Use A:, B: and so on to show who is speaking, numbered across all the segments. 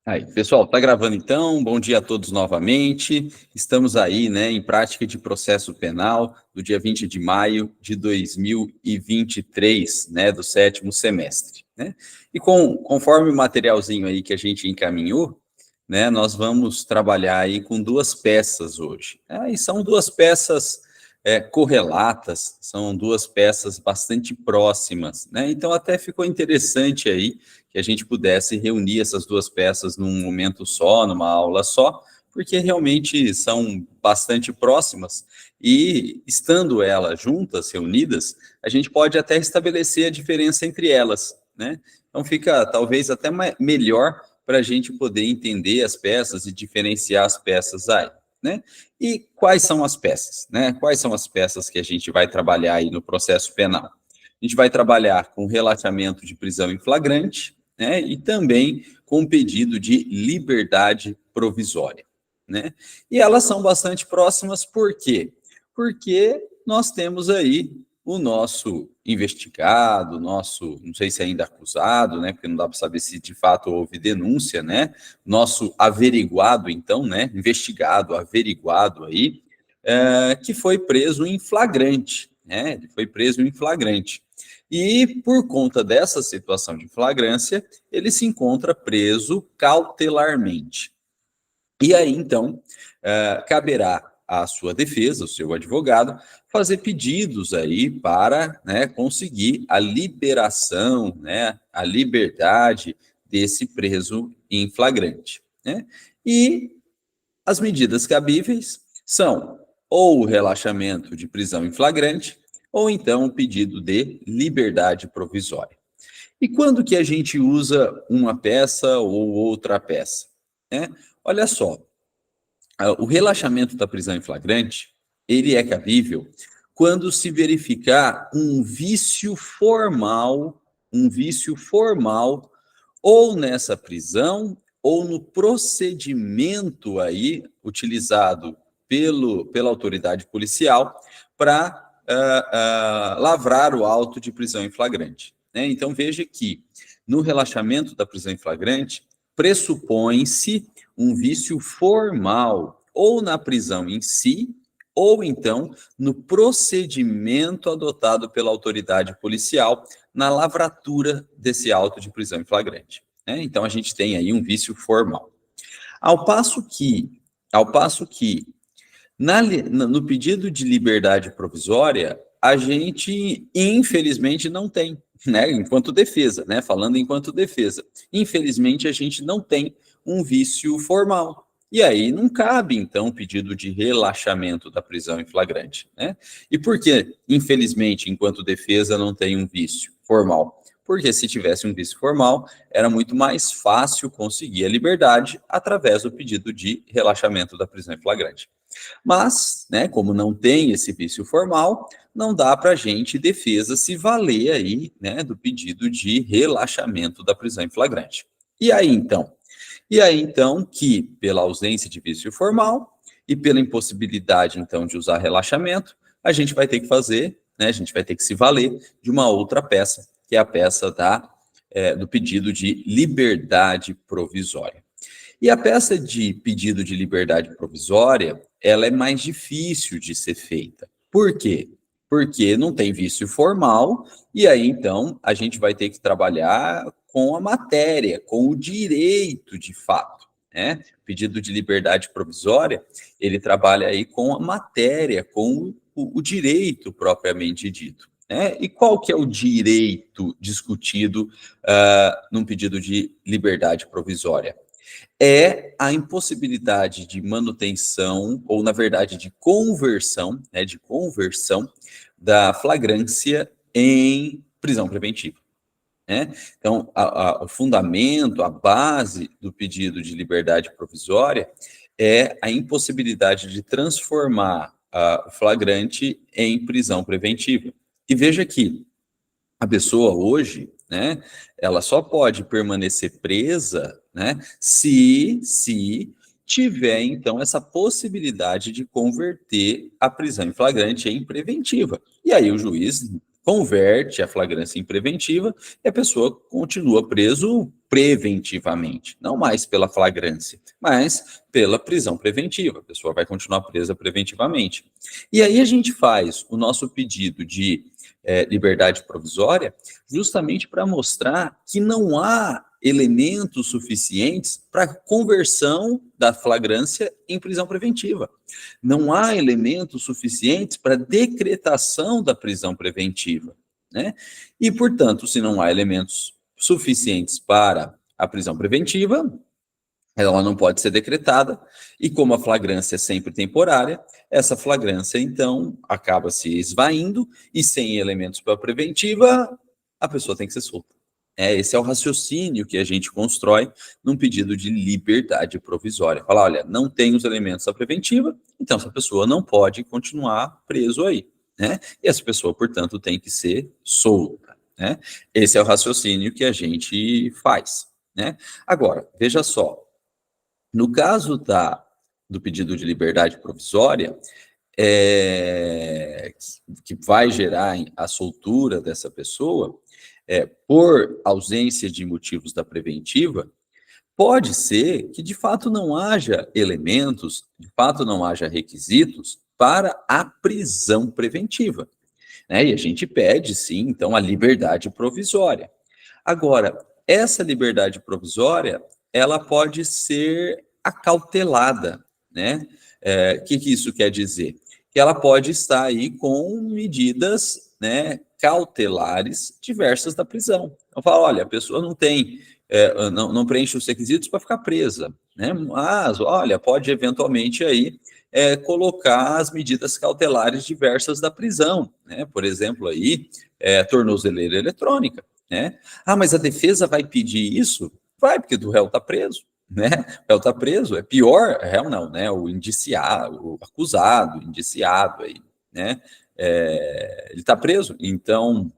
A: Aí, pessoal, tá gravando então? Bom dia a todos novamente. Estamos aí, né, em prática de processo penal do dia 20 de maio de 2023, né, do sétimo semestre, né? E conforme o materialzinho aí que a gente encaminhou, né, nós vamos trabalhar aí com duas peças hoje. E são duas peças correlatas, são duas peças bastante próximas, né? Então até ficou interessante aí que a gente pudesse reunir essas duas peças num momento só, numa aula só, porque realmente são bastante próximas e, estando elas juntas, reunidas, a gente pode até estabelecer a diferença entre elas, né? Então fica talvez até melhor para a gente poder entender as peças e diferenciar as peças aí, né? E quais são as peças, né? Quais são as peças que a gente vai trabalhar aí no processo penal? A gente vai trabalhar com relaxamento de prisão em flagrante, né? E também com pedido de liberdade provisória, né? E elas são bastante próximas, por quê? Porque nós temos aí o nosso investigado, nosso, não sei se ainda acusado, né? Porque não dá para saber se de fato houve denúncia, né? Nosso averiguado, então, né? Investigado, averiguado aí, que foi preso em flagrante, né? Ele foi preso em flagrante. E por conta dessa situação de flagrância, ele se encontra preso cautelarmente. E aí, então, caberá à sua defesa, ao seu advogado, fazer pedidos aí para, né, conseguir a liberação, né, a liberdade desse preso em flagrante, né? E as medidas cabíveis são ou o relaxamento de prisão em flagrante, ou então o pedido de liberdade provisória. E quando que a gente usa uma peça ou outra peça, né? Olha só, o relaxamento da prisão em flagrante, ele é cabível quando se verificar um vício formal, ou nessa prisão, ou no procedimento aí utilizado pela autoridade policial para lavrar o auto de prisão em flagrante, né? Então veja que no relaxamento da prisão em flagrante pressupõe-se um vício formal, ou na prisão em si, ou então no procedimento adotado pela autoridade policial na lavratura desse auto de prisão em flagrante, né? Então a gente tem aí um vício formal. Ao passo que, no pedido de liberdade provisória, a gente, infelizmente, não tem, né? Enquanto defesa, né? Falando enquanto defesa. Infelizmente, a gente não tem um vício formal. E aí não cabe, então, pedido de relaxamento da prisão em flagrante, né? E por que, infelizmente, enquanto defesa, não tem um vício formal? Porque se tivesse um vício formal, era muito mais fácil conseguir a liberdade através do pedido de relaxamento da prisão em flagrante. Mas, né, como não tem esse vício formal, não dá para a gente, defesa, se valer aí, né, do pedido de relaxamento da prisão em flagrante. E aí, então? E aí, então, que pela ausência de vício formal e pela impossibilidade, então, de usar relaxamento, a gente vai ter que fazer, né, a gente vai ter que se valer de uma outra peça, que é a peça do pedido de liberdade provisória. E a peça de pedido de liberdade provisória, ela é mais difícil de ser feita. Por quê? Porque não tem vício formal, e aí então a gente vai ter que trabalhar com a matéria, com o direito de fato, né? O pedido de liberdade provisória, ele trabalha aí com a matéria, com o direito propriamente dito, né? E qual que é o direito discutido num pedido de liberdade provisória? É a impossibilidade de manutenção, ou na verdade de conversão, né, da flagrância em prisão preventiva, né? Então, o fundamento, a base do pedido de liberdade provisória é a impossibilidade de transformar o flagrante em prisão preventiva. E veja que a pessoa hoje, né, ela só pode permanecer presa, né, se tiver, então, essa possibilidade de converter a prisão em flagrante em preventiva. E aí o juiz converte a flagrância em preventiva e a pessoa continua preso preventivamente, não mais pela flagrância, mas pela prisão preventiva. A pessoa vai continuar presa preventivamente. E aí a gente faz o nosso pedido de liberdade provisória justamente para mostrar que não há elementos suficientes para conversão da flagrância em prisão preventiva. Não há elementos suficientes para decretação da prisão preventiva, né? E, portanto, se não há elementos suficientes para a prisão preventiva, ela não pode ser decretada, e como a flagrância é sempre temporária, essa flagrância, então, acaba se esvaindo, e sem elementos para a preventiva, a pessoa tem que ser solta. Esse é o raciocínio que a gente constrói num pedido de liberdade provisória. Falar, olha, não tem os elementos da preventiva, então essa pessoa não pode continuar preso aí, né? E essa pessoa, portanto, tem que ser solta, né? Esse é o raciocínio que a gente faz, né? Agora, veja só, no caso do pedido de liberdade provisória, que vai gerar a soltura dessa pessoa, por ausência de motivos da preventiva, pode ser que de fato não haja elementos, de fato não haja requisitos para a prisão preventiva, né? E a gente pede, sim, então, a liberdade provisória. Agora, essa liberdade provisória, ela pode ser acautelada, né? Que isso quer dizer? Que ela pode estar aí com medidas, né, cautelares diversas da prisão. Então, fala, olha, a pessoa não tem, não preenche os requisitos para ficar presa, né? Mas, olha, pode eventualmente aí colocar as medidas cautelares diversas da prisão, né? Por exemplo, aí, tornozeleira eletrônica, né? Ah, mas a defesa vai pedir isso? Vai, porque o réu está preso, né? O réu está preso, é pior, réu não, né? O indiciado, o acusado, indiciado aí, né? Ele está preso, então,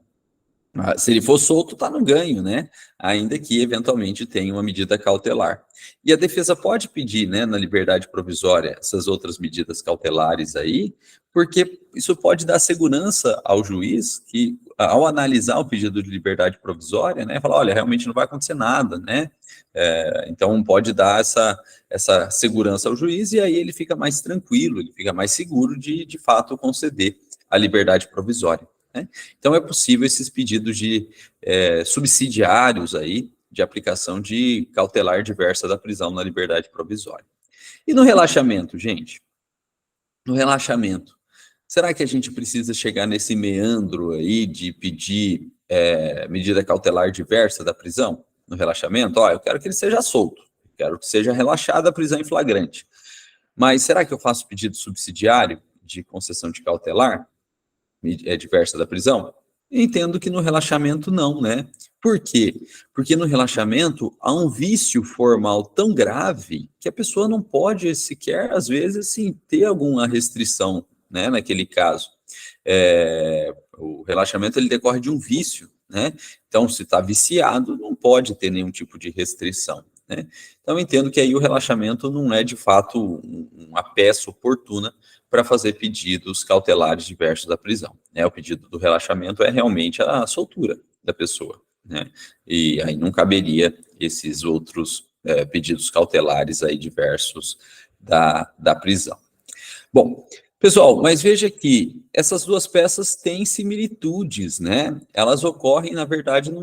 A: se ele for solto, está no ganho, né? Ainda que eventualmente tenha uma medida cautelar. E a defesa pode pedir, né, na liberdade provisória, essas outras medidas cautelares aí, porque isso pode dar segurança ao juiz que, ao analisar o pedido de liberdade provisória, né, falar, olha, realmente não vai acontecer nada, né? Então pode dar essa segurança ao juiz e aí ele fica mais tranquilo, ele fica mais seguro de fato conceder a liberdade provisória, né? Então é possível esses pedidos de subsidiários aí, de aplicação de cautelar diversa da prisão na liberdade provisória. E no relaxamento, gente? No relaxamento, será que a gente precisa chegar nesse meandro aí de pedir medida cautelar diversa da prisão no relaxamento? Eu quero que ele seja solto, quero que seja relaxada a prisão em flagrante. Mas será que eu faço pedido subsidiário de concessão de cautelar diversa da prisão? Entendo que no relaxamento não, né? Por quê? Porque no relaxamento há um vício formal tão grave que a pessoa não pode sequer, às vezes, sim, ter alguma restrição, né, naquele caso. O relaxamento ele decorre de um vício, né? Então, se está viciado, não pode ter nenhum tipo de restrição, né? Então, entendo que aí o relaxamento não é, de fato, uma peça oportuna para fazer pedidos cautelares diversos da prisão, né? O pedido do relaxamento é realmente a soltura da pessoa, né? E aí não caberia esses outros pedidos cautelares aí diversos da prisão. Bom, pessoal, mas veja que essas duas peças têm similitudes, né? Elas ocorrem, na verdade, no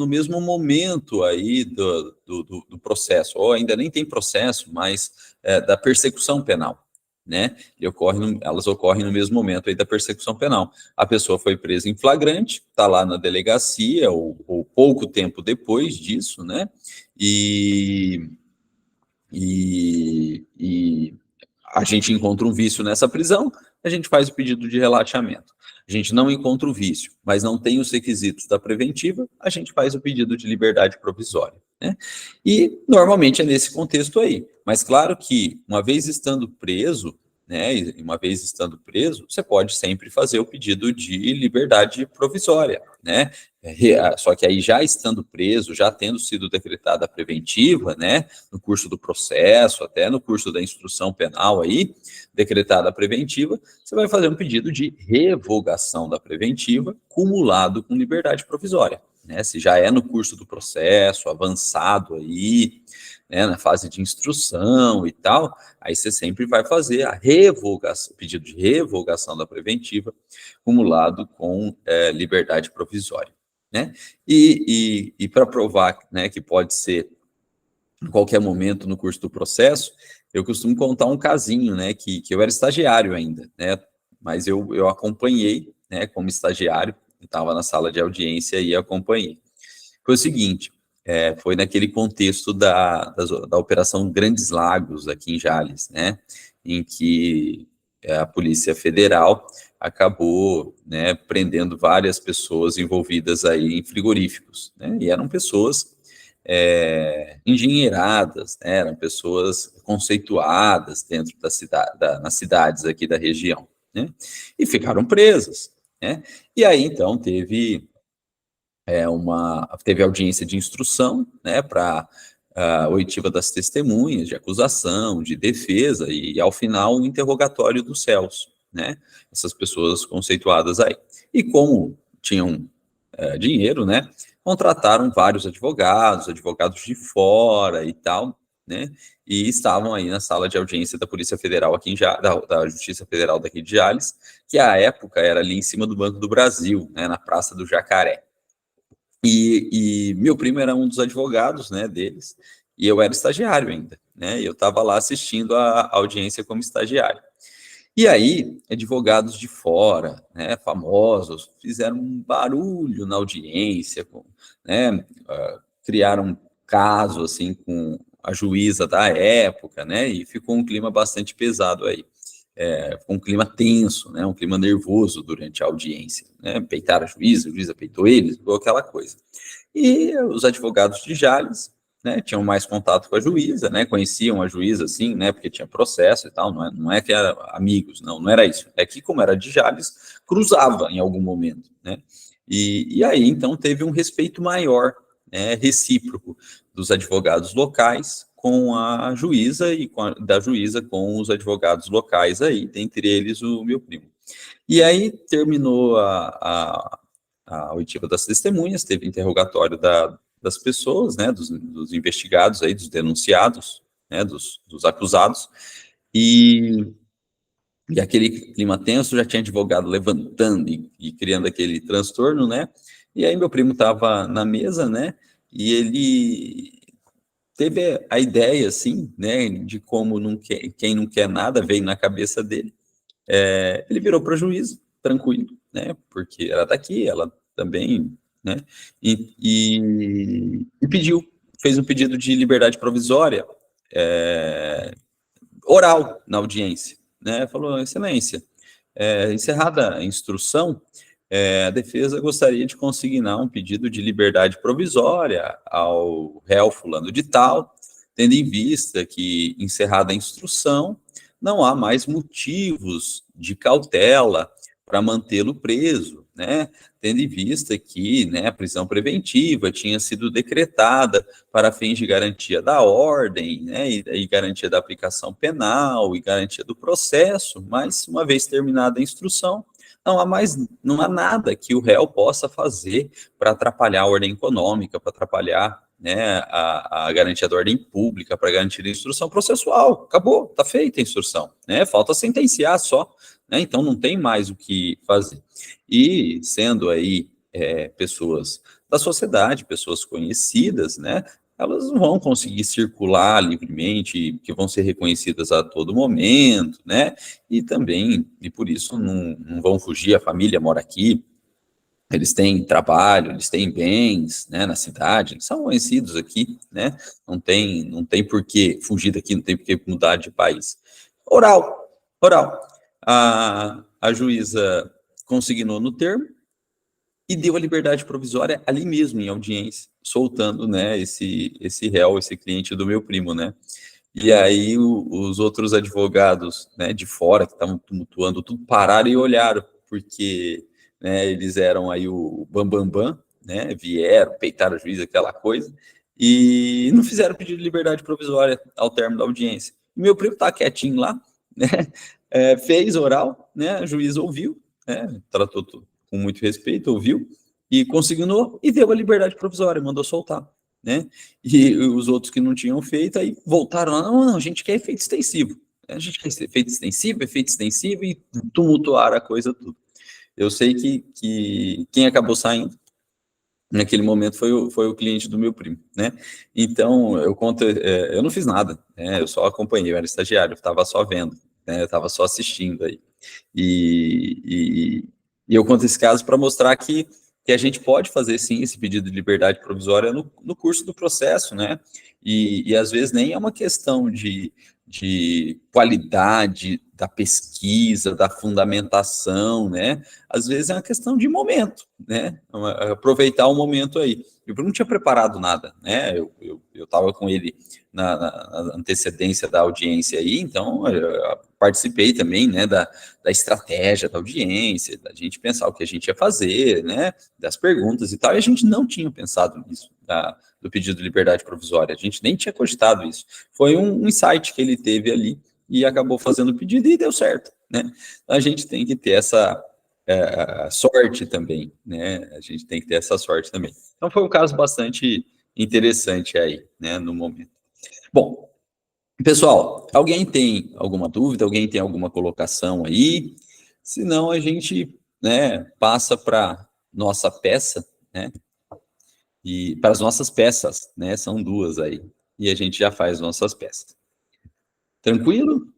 A: mesmo momento aí do processo, ou ainda nem tem processo, mas da persecução penal, né? Elas ocorrem no mesmo momento aí da persecução penal. A pessoa foi presa em flagrante, está lá na delegacia, ou pouco tempo depois disso, né? E a gente encontra um vício nessa prisão, a gente faz o pedido de relaxamento. A gente não encontra o vício, mas não tem os requisitos da preventiva, a gente faz o pedido de liberdade provisória, né? E normalmente é nesse contexto aí. Mas claro que, uma vez estando preso, né, você pode sempre fazer o pedido de liberdade provisória, né? Só que aí, já estando preso, já tendo sido decretada a preventiva, né, no curso do processo, até no curso da instrução penal aí, decretada a preventiva, você vai fazer um pedido de revogação da preventiva, cumulado com liberdade provisória, né? Se já é no curso do processo, avançado aí, né, na fase de instrução e tal, aí você sempre vai fazer a revogação, pedido de revogação da preventiva, cumulado com liberdade provisória, né? E para provar, né, que pode ser em qualquer momento no curso do processo, eu costumo contar um casinho, né, que eu era estagiário ainda, né, mas eu acompanhei, né, como estagiário, estava na sala de audiência e acompanhei. Foi o seguinte, foi naquele contexto da Operação Grandes Lagos, aqui em Jales, né, em que a Polícia Federal acabou, né, prendendo várias pessoas envolvidas aí em frigoríficos, né, e eram pessoas engenheiradas, né, eram pessoas conceituadas dentro da cidade, nas cidades aqui da região, né, e ficaram presas, né, e aí então teve audiência de instrução, né, para oitiva das testemunhas, de acusação, de defesa, e ao final o interrogatório dos réus, né, essas pessoas conceituadas aí. E como tinham dinheiro, né, contrataram vários advogados de fora e tal, né, e estavam aí na sala de audiência da Polícia Federal aqui da Justiça Federal daqui de Jales, que à época era ali em cima do Banco do Brasil, né, na Praça do Jacaré. E meu primo era um dos advogados, né, deles, e eu era estagiário ainda, né, e eu estava lá assistindo a audiência como estagiário. E aí, advogados de fora, né, famosos, fizeram um barulho na audiência, né, criaram um caso, assim, com a juíza da época, né, e ficou um clima bastante pesado aí. Ficou um clima tenso, né, um clima nervoso durante a audiência, né, peitaram a juíza peitou eles, ficou aquela coisa. E os advogados de Jales, né, tinham mais contato com a juíza, né, conheciam a juíza, assim, né, porque tinha processo e tal, não é que eram amigos, não era isso, é que como era de Jales, cruzava em algum momento, né, e aí, então, teve um respeito maior, né, recíproco dos advogados locais com a juíza e da juíza com os advogados locais aí, dentre eles o meu primo. E aí terminou a oitiva das testemunhas, teve interrogatório das pessoas, né, dos investigados aí, dos denunciados, né, dos acusados, e aquele clima tenso, já tinha advogado levantando e criando aquele transtorno, né, e aí meu primo estava na mesa, né, e ele teve a ideia, assim, né, de como quem não quer nada veio na cabeça dele. Ele virou para a juíza, tranquilo, né, porque era daqui, ela também, né, fez um pedido de liberdade provisória, oral na audiência, né, falou, excelência, encerrada a instrução, a defesa gostaria de consignar um pedido de liberdade provisória ao réu fulano de tal, tendo em vista que, encerrada a instrução, não há mais motivos de cautela para mantê-lo preso, né? Tendo em vista que, né, a prisão preventiva tinha sido decretada para fins de garantia da ordem, né, e garantia da aplicação penal e garantia do processo, mas uma vez terminada a instrução, não há nada que o réu possa fazer para atrapalhar a ordem econômica, para atrapalhar, né, a garantia da ordem pública, para garantir a instrução processual. Acabou, está feita a instrução, né? Falta sentenciar só, né? Então não tem mais o que fazer. E sendo aí pessoas da sociedade, pessoas conhecidas, né? Elas não vão conseguir circular livremente, que vão ser reconhecidas a todo momento, né? E também, e por isso não vão fugir, a família mora aqui, eles têm trabalho, eles têm bens, né, na cidade, eles são conhecidos aqui, né, não tem por que fugir daqui, não tem por que mudar de país. Oral. A juíza consignou no termo e deu a liberdade provisória ali mesmo, em audiência, soltando, né, esse réu, esse cliente do meu primo, né. E aí os outros advogados, né, de fora, que estavam tumultuando tudo, pararam e olharam, porque, né, eles eram aí o bambambam, né, vieram, peitaram o juiz, aquela coisa, e não fizeram pedido de liberdade provisória ao término da audiência. E meu primo tá quietinho lá, né, fez oral, né, o juiz ouviu, né, tratou tudo com muito respeito, ouviu, e consignou e deu a liberdade provisória, mandou soltar, né? E os outros que não tinham feito, aí voltaram lá, não, a gente quer efeito extensivo. A gente quer efeito extensivo e tumultuaram a coisa tudo. Eu sei que quem acabou saindo naquele momento foi o cliente do meu primo, né? Então, eu conto, eu não fiz nada, né? Eu só acompanhei, eu era estagiário, eu estava só vendo, né? Eu estava só assistindo aí. E, e, e eu conto esse caso para mostrar que a gente pode fazer, sim, esse pedido de liberdade provisória no curso do processo, né? E às vezes nem é uma questão de qualidade da pesquisa, da fundamentação, né? Às vezes é uma questão de momento, né? Aproveitar o momento aí. Eu não tinha preparado nada, né? Eu estava com ele na antecedência da audiência aí, então eu participei também, né, da estratégia da audiência, da gente pensar o que a gente ia fazer, né, das perguntas e tal, e a gente não tinha pensado nisso, do pedido de liberdade provisória, a gente nem tinha cogitado isso. Foi um insight que ele teve ali e acabou fazendo o pedido e deu certo, né? A gente tem que ter essa sorte também, né? A gente tem que ter essa sorte também. Então foi um caso bastante interessante aí, né, no momento. Bom, pessoal, alguém tem alguma dúvida? Alguém tem alguma colocação aí? Se não, a gente, né, passa para nossa peça, né? E para as nossas peças, né? São duas aí. E a gente já faz nossas peças. Tranquilo?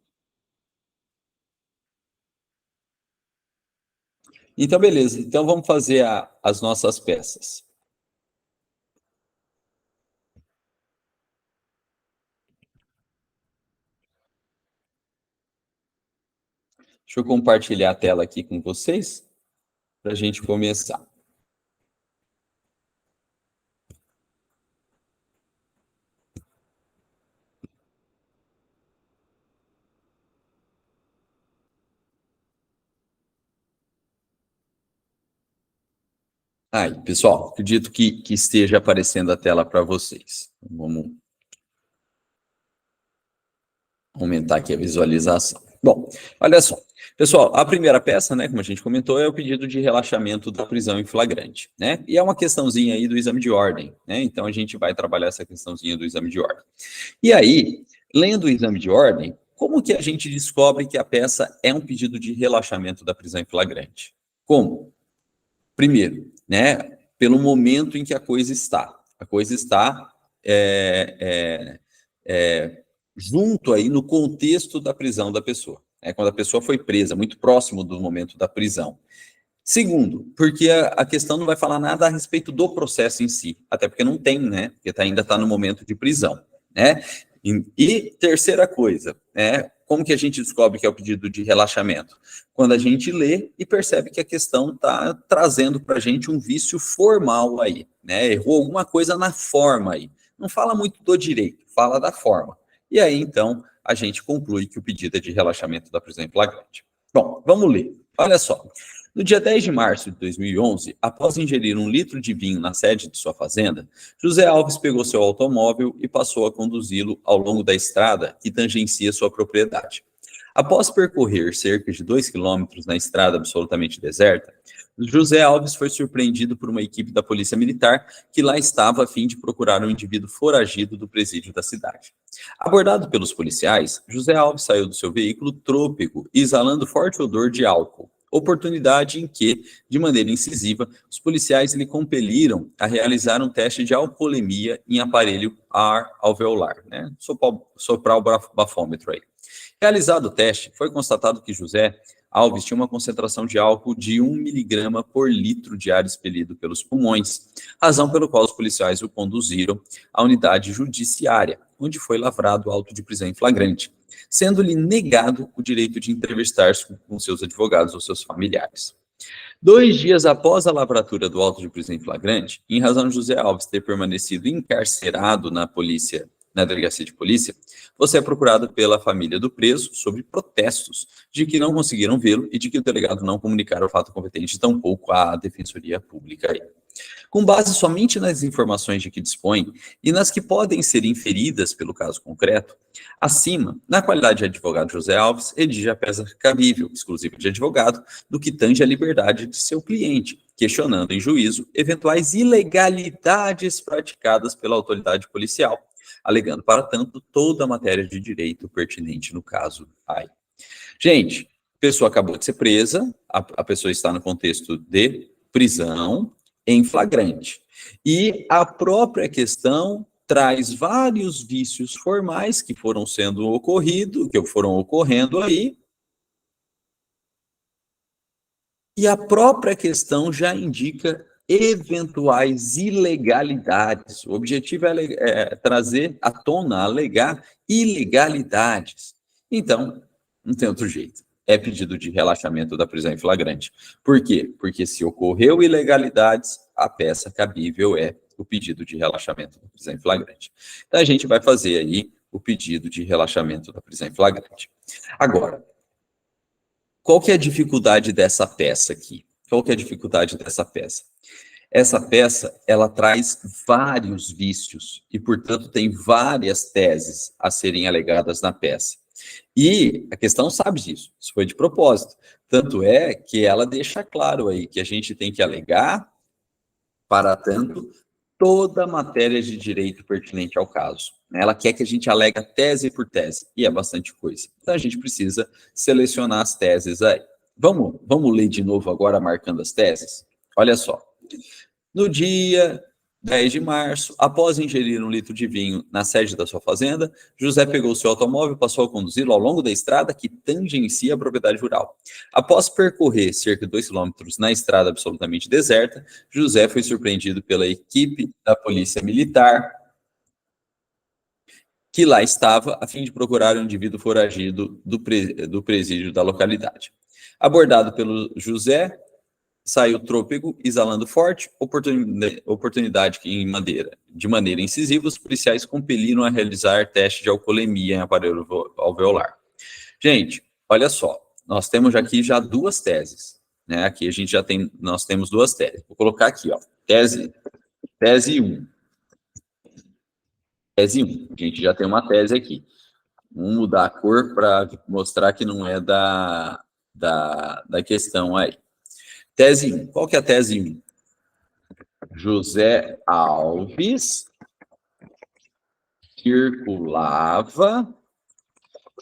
A: Então, beleza. Então, vamos fazer as nossas peças. Deixa eu compartilhar a tela aqui com vocês para a gente começar. Aí, pessoal, acredito que esteja aparecendo a tela para vocês. Vamos aumentar aqui a visualização. Bom, olha só. Pessoal, a primeira peça, né, como a gente comentou, é o pedido de relaxamento da prisão em flagrante, né? E é uma questãozinha aí do exame de ordem, né? Então a gente vai trabalhar essa questãozinha do exame de ordem. E aí, lendo o exame de ordem, como que a gente descobre que a peça é um pedido de relaxamento da prisão em flagrante? Como? Primeiro, né, pelo momento em que a coisa está. A coisa está junto aí no contexto da prisão da pessoa. Quando a pessoa foi presa, muito próximo do momento da prisão. Segundo, porque a questão não vai falar nada a respeito do processo em si, até porque não tem, né? Porque ainda está no momento de prisão, né? E terceira coisa, né? Como que a gente descobre que é o pedido de relaxamento? Quando a gente lê e percebe que a questão está trazendo para a gente um vício formal aí, né? Errou alguma coisa na forma aí. Não fala muito do direito, fala da forma. E aí, então, a gente conclui que o pedido é de relaxamento da prisão em flagrante. Bom, vamos ler. Olha só. No dia 10 de março de 2011, após ingerir 1 litro de vinho na sede de sua fazenda, José Alves pegou seu automóvel e passou a conduzi-lo ao longo da estrada que tangencia sua propriedade. Após percorrer cerca de 2 quilômetros na estrada absolutamente deserta, José Alves foi surpreendido por uma equipe da Polícia Militar que lá estava a fim de procurar um indivíduo foragido do presídio da cidade. Abordado pelos policiais, José Alves saiu do seu veículo trôpego, exalando forte odor de álcool. Oportunidade em que, de maneira incisiva, os policiais lhe compeliram a realizar um teste de alcoolemia em aparelho ar alveolar, né? Soprar o bafômetro aí. Realizado o teste, foi constatado que José Alves tinha uma concentração de álcool de 1 miligrama por litro de ar expelido pelos pulmões, razão pelo qual os policiais o conduziram à unidade judiciária, onde foi lavrado auto de prisão em flagrante, sendo-lhe negado o direito de entrevistar-se com seus advogados ou seus familiares. 2 dias após a lavratura do auto de prisão em flagrante, em razão de José Alves ter permanecido encarcerado na delegacia de polícia, você é procurado pela família do preso sobre protestos de que não conseguiram vê-lo e de que o delegado não comunicara o fato competente, tampouco à Defensoria Pública. Com base somente nas informações de que dispõe e nas que podem ser inferidas pelo caso concreto, acima, na qualidade de advogado José Alves, redige a peça cabível, exclusiva de advogado, do que tange à liberdade de seu cliente, questionando em juízo eventuais ilegalidades praticadas pela autoridade policial, alegando, para tanto, toda a matéria de direito pertinente no caso aí. Gente, a pessoa acabou de ser presa, a pessoa está no contexto de prisão em flagrante. E a própria questão traz vários vícios formais que foram ocorrendo aí. E a própria questão já indica eventuais ilegalidades. O objetivo é trazer à tona, alegar ilegalidades. Então, não tem outro jeito. É pedido de relaxamento da prisão em flagrante. Por quê? Porque se ocorreu ilegalidades, a peça cabível é o pedido de relaxamento da prisão em flagrante. Então, a gente vai fazer aí o pedido de relaxamento da prisão em flagrante. Agora, qual que é a dificuldade dessa peça aqui? Qual que é a dificuldade dessa peça? Essa peça, ela traz vários vícios e, portanto, tem várias teses a serem alegadas na peça. E a questão sabe disso, isso foi de propósito. Tanto é que ela deixa claro aí que a gente tem que alegar, para tanto, toda a matéria de direito pertinente ao caso. Ela quer que a gente alegue tese por tese, e é bastante coisa. Então, a gente precisa selecionar as teses aí. Vamos ler de novo agora, marcando as teses? Olha só. No dia 10 de março, após ingerir 1 litro de vinho na sede da sua fazenda, José pegou seu automóvel e passou a conduzi-lo ao longo da estrada que tangencia a propriedade rural. Após percorrer cerca de 2 quilômetros na estrada absolutamente deserta, José foi surpreendido pela equipe da polícia militar que lá estava a fim de procurar um indivíduo foragido do presídio da localidade. Abordado pelo José, saiu trôpego, exalando forte, oportunidade que, de maneira incisiva, os policiais compeliram a realizar teste de alcoolemia em aparelho alveolar. Gente, olha só, nós temos aqui já duas teses, né? Aqui nós temos duas teses. Vou colocar aqui, ó, tese 1. Tese 1, a gente já tem uma tese aqui. Vamos mudar a cor para mostrar que não é da questão aí. Tese 1. Qual que é a tese 1? José Alves circulava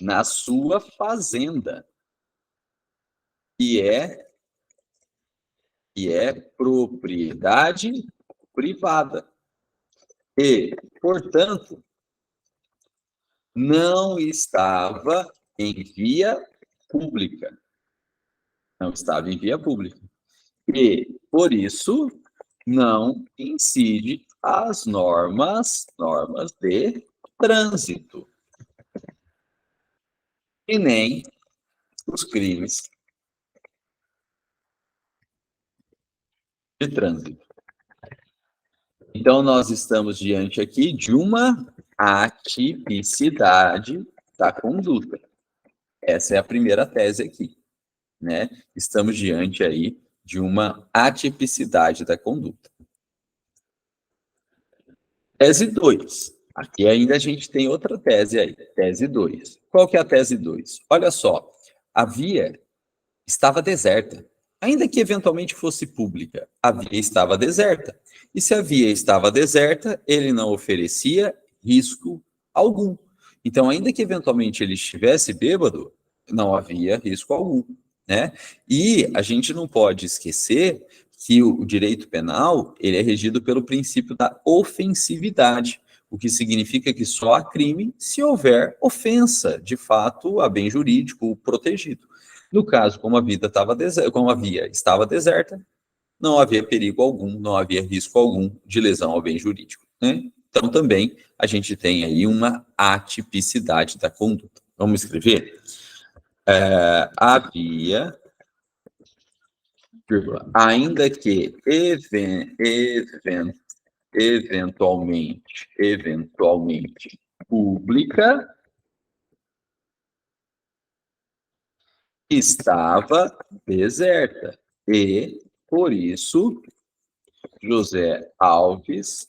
A: na sua fazenda, que é propriedade privada. E, portanto, não estava em via pública. Não estava em via pública. E, por isso, não incide as normas de trânsito. E nem os crimes de trânsito. Então, nós estamos diante aqui de uma atipicidade da conduta. Essa é a primeira tese aqui, né? Estamos diante aí de uma atipicidade da conduta. Tese 2. Aqui ainda a gente tem outra tese aí, tese 2. Qual que é a tese 2? Olha só, a via estava deserta. Ainda que eventualmente fosse pública, a via estava deserta. E se a via estava deserta, ele não oferecia risco algum. Então, ainda que eventualmente ele estivesse bêbado, não havia risco algum, né? E a gente não pode esquecer que o direito penal, ele é regido pelo princípio da ofensividade, o que significa que só há crime se houver ofensa, de fato, a bem jurídico protegido. No caso, como a via estava deserta, não havia perigo algum, não havia risco algum de lesão ao bem jurídico, né? Então, também, a gente tem aí uma atipicidade da conduta. Vamos escrever? Havia, ainda que eventualmente pública, estava deserta. E, por isso, José Alves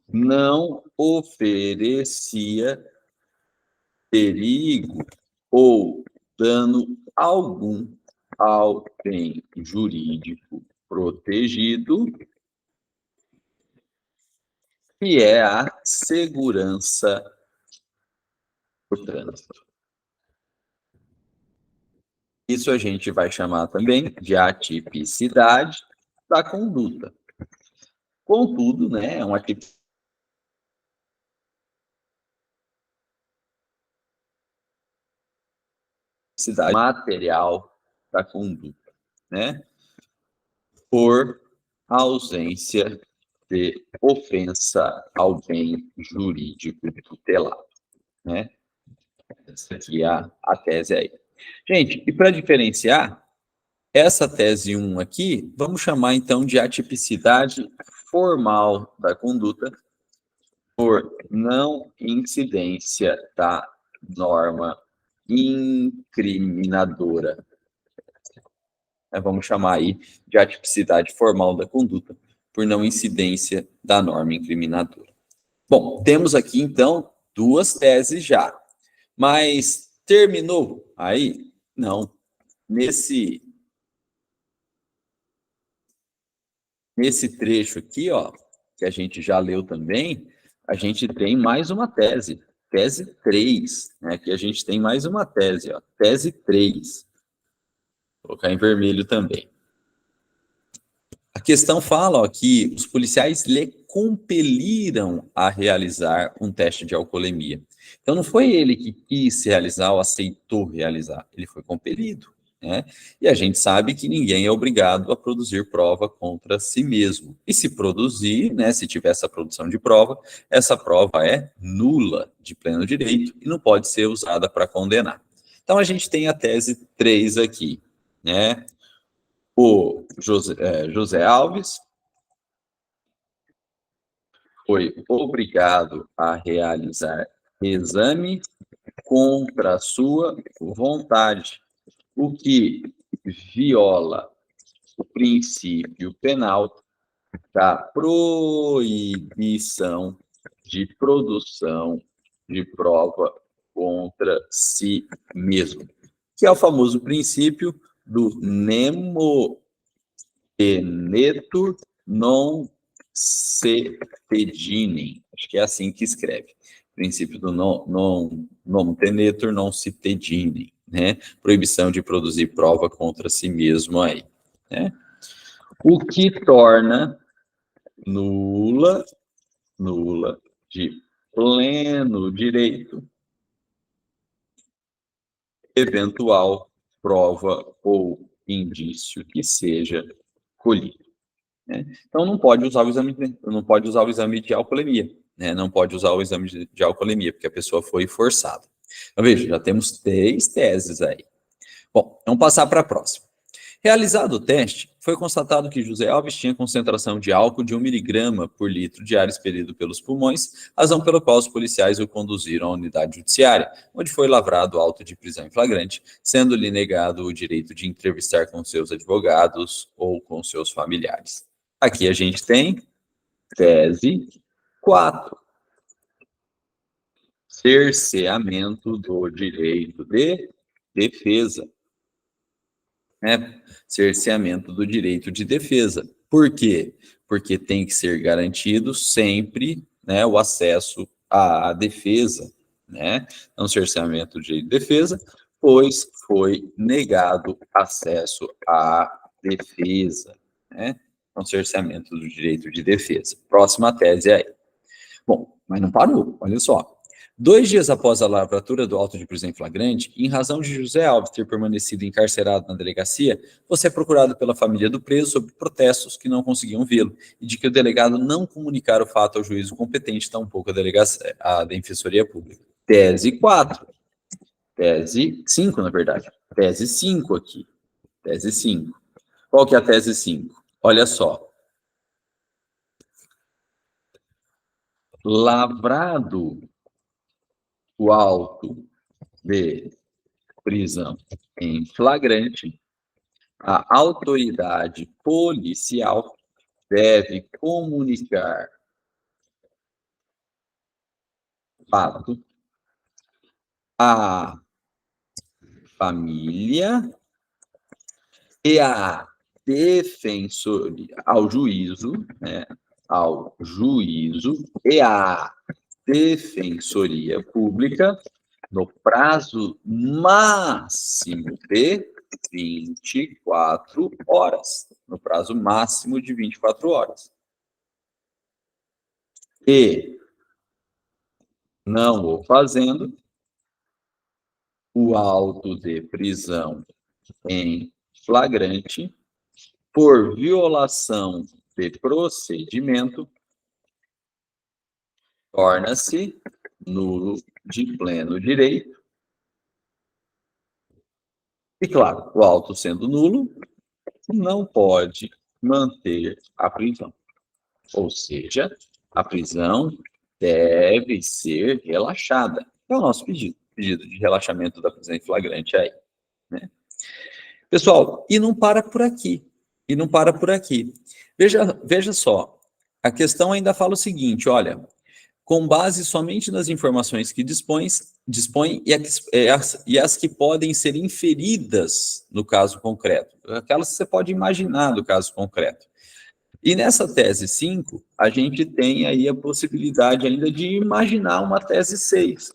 A: não oferecia perigo ou dano algum ao bem jurídico protegido, que é a segurança do trânsito. Isso a gente vai chamar também de atipicidade da conduta. Contudo, né, é uma atipicidade material da conduta, né, por ausência de ofensa ao bem jurídico tutelado, né? Essa aqui é a tese aí. Gente, e para diferenciar, essa tese 1 aqui, vamos chamar então de atipicidade formal da conduta por não incidência da norma incriminadora. Vamos chamar aí de atipicidade formal da conduta por não incidência da norma incriminadora. Bom, temos aqui então duas teses já, mas terminou aí? Não. Nesse trecho aqui, ó, que a gente já leu também, a gente tem mais uma tese, tese 3, né? Aqui a gente tem mais uma tese, ó, tese 3. Vou colocar em vermelho também. A questão fala, ó, que os policiais lhe compeliram a realizar um teste de alcoolemia. Então não foi ele que quis realizar ou aceitou realizar, ele foi compelido, né? E a gente sabe que ninguém é obrigado a produzir prova contra si mesmo. E se produzir, né, se tiver essa produção de prova, essa prova é nula de pleno direito e não pode ser usada para condenar. Então a gente tem a tese 3 aqui, né? O José Alves foi obrigado a realizar exame contra a sua vontade, o que viola o princípio penal da proibição de produção de prova contra si mesmo, que é o famoso princípio do nemo tenetur non se tedinem. Acho que é assim que escreve. O princípio do non tenetur non se tedinem, né? Proibição de produzir prova contra si mesmo aí, né? O que torna nula de pleno direito eventual prova ou indício que seja colhido. Né? Então não pode usar o exame de alcoolemia, né? Não pode usar o exame de alcoolemia, porque a pessoa foi forçada. Então, veja, já temos 3 teses aí. Bom, vamos passar para a próxima. Realizado o teste, foi constatado que José Alves tinha concentração de álcool de 1 miligrama por litro de ar expelido pelos pulmões, razão pela qual os policiais o conduziram à unidade judiciária, onde foi lavrado auto de prisão em flagrante, sendo-lhe negado o direito de entrevistar com seus advogados ou com seus familiares. Aqui a gente tem tese 4. Cerceamento do direito de defesa. Né? Cerceamento do direito de defesa. Por quê? Porque tem que ser garantido sempre, né, o acesso à defesa, né? Então, cerceamento do direito de defesa, pois foi negado acesso à defesa, né? Então, cerceamento do direito de defesa. Próxima tese aí. Bom, mas não parou, olha só. 2 dias após a lavratura do auto de prisão em flagrante, em razão de José Alves ter permanecido encarcerado na delegacia, você é procurado pela família do preso sob protestos que não conseguiam vê-lo e de que o delegado não comunicara o fato ao juízo competente, tampouco a Defensoria Pública. Tese 4. Tese 5, na verdade. Tese 5 aqui. Tese 5. Qual que é a tese 5? Olha só. Lavrado o auto de prisão em flagrante, a autoridade policial deve comunicar fato à família e a defensoria, ao juízo, né, ao juízo e a defensoria pública no prazo máximo de 24 horas. No prazo máximo de 24 horas. E, não o fazendo, o auto de prisão em flagrante por violação de procedimento torna-se nulo de pleno direito. E, claro, o auto sendo nulo, não pode manter a prisão. Ou seja, a prisão deve ser relaxada. É o nosso pedido de relaxamento da prisão em flagrante aí, né? Pessoal, e não para por aqui. E não para por aqui. Veja só, a questão ainda fala o seguinte, olha, com base somente nas informações que dispõe e as que podem ser inferidas no caso concreto, aquelas que você pode imaginar do caso concreto. E nessa tese 5, a gente tem aí a possibilidade ainda de imaginar uma tese 6.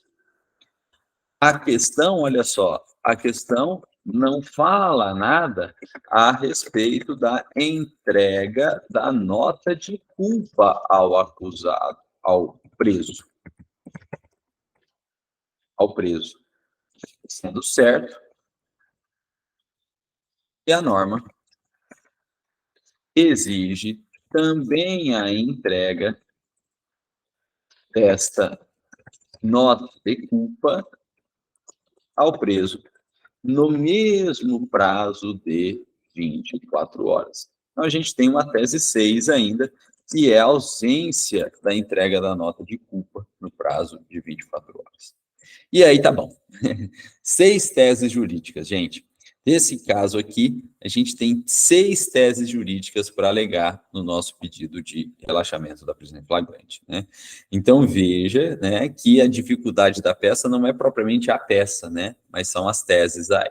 A: A questão, olha só, a questão não fala nada a respeito da entrega da nota de culpa ao acusado, ao preso. Sendo certo que a norma exige também a entrega desta nota de culpa ao preso no mesmo prazo de 24 horas. Então, a gente tem uma tese 6 ainda, que é a ausência da entrega da nota de culpa no prazo de 24 horas. E aí, tá bom. 6 teses jurídicas, gente. Nesse caso aqui, a gente tem 6 teses jurídicas para alegar no nosso pedido de relaxamento da prisão em flagrante, né? Então, veja, né, que a dificuldade da peça não é propriamente a peça, né, mas são as teses aí.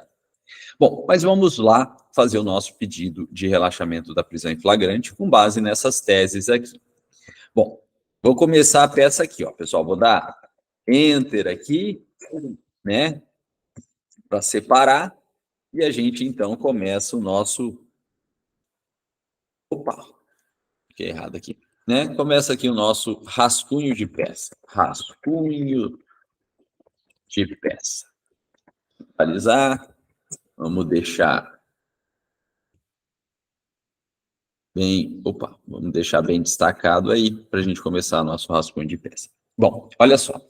A: Bom, mas vamos lá fazer o nosso pedido de relaxamento da prisão em flagrante com base nessas teses aqui. Bom, vou começar a peça aqui, ó, pessoal, vou dar Enter aqui, né, para separar, e a gente, então, começa o nosso... Opa, fiquei errado aqui. Né? Começa aqui o nosso rascunho de peça. Rascunho de peça. Atualizar. Vamos deixar bem... Opa, vamos deixar bem destacado aí, para a gente começar o nosso rascunho de peça. Bom, olha só.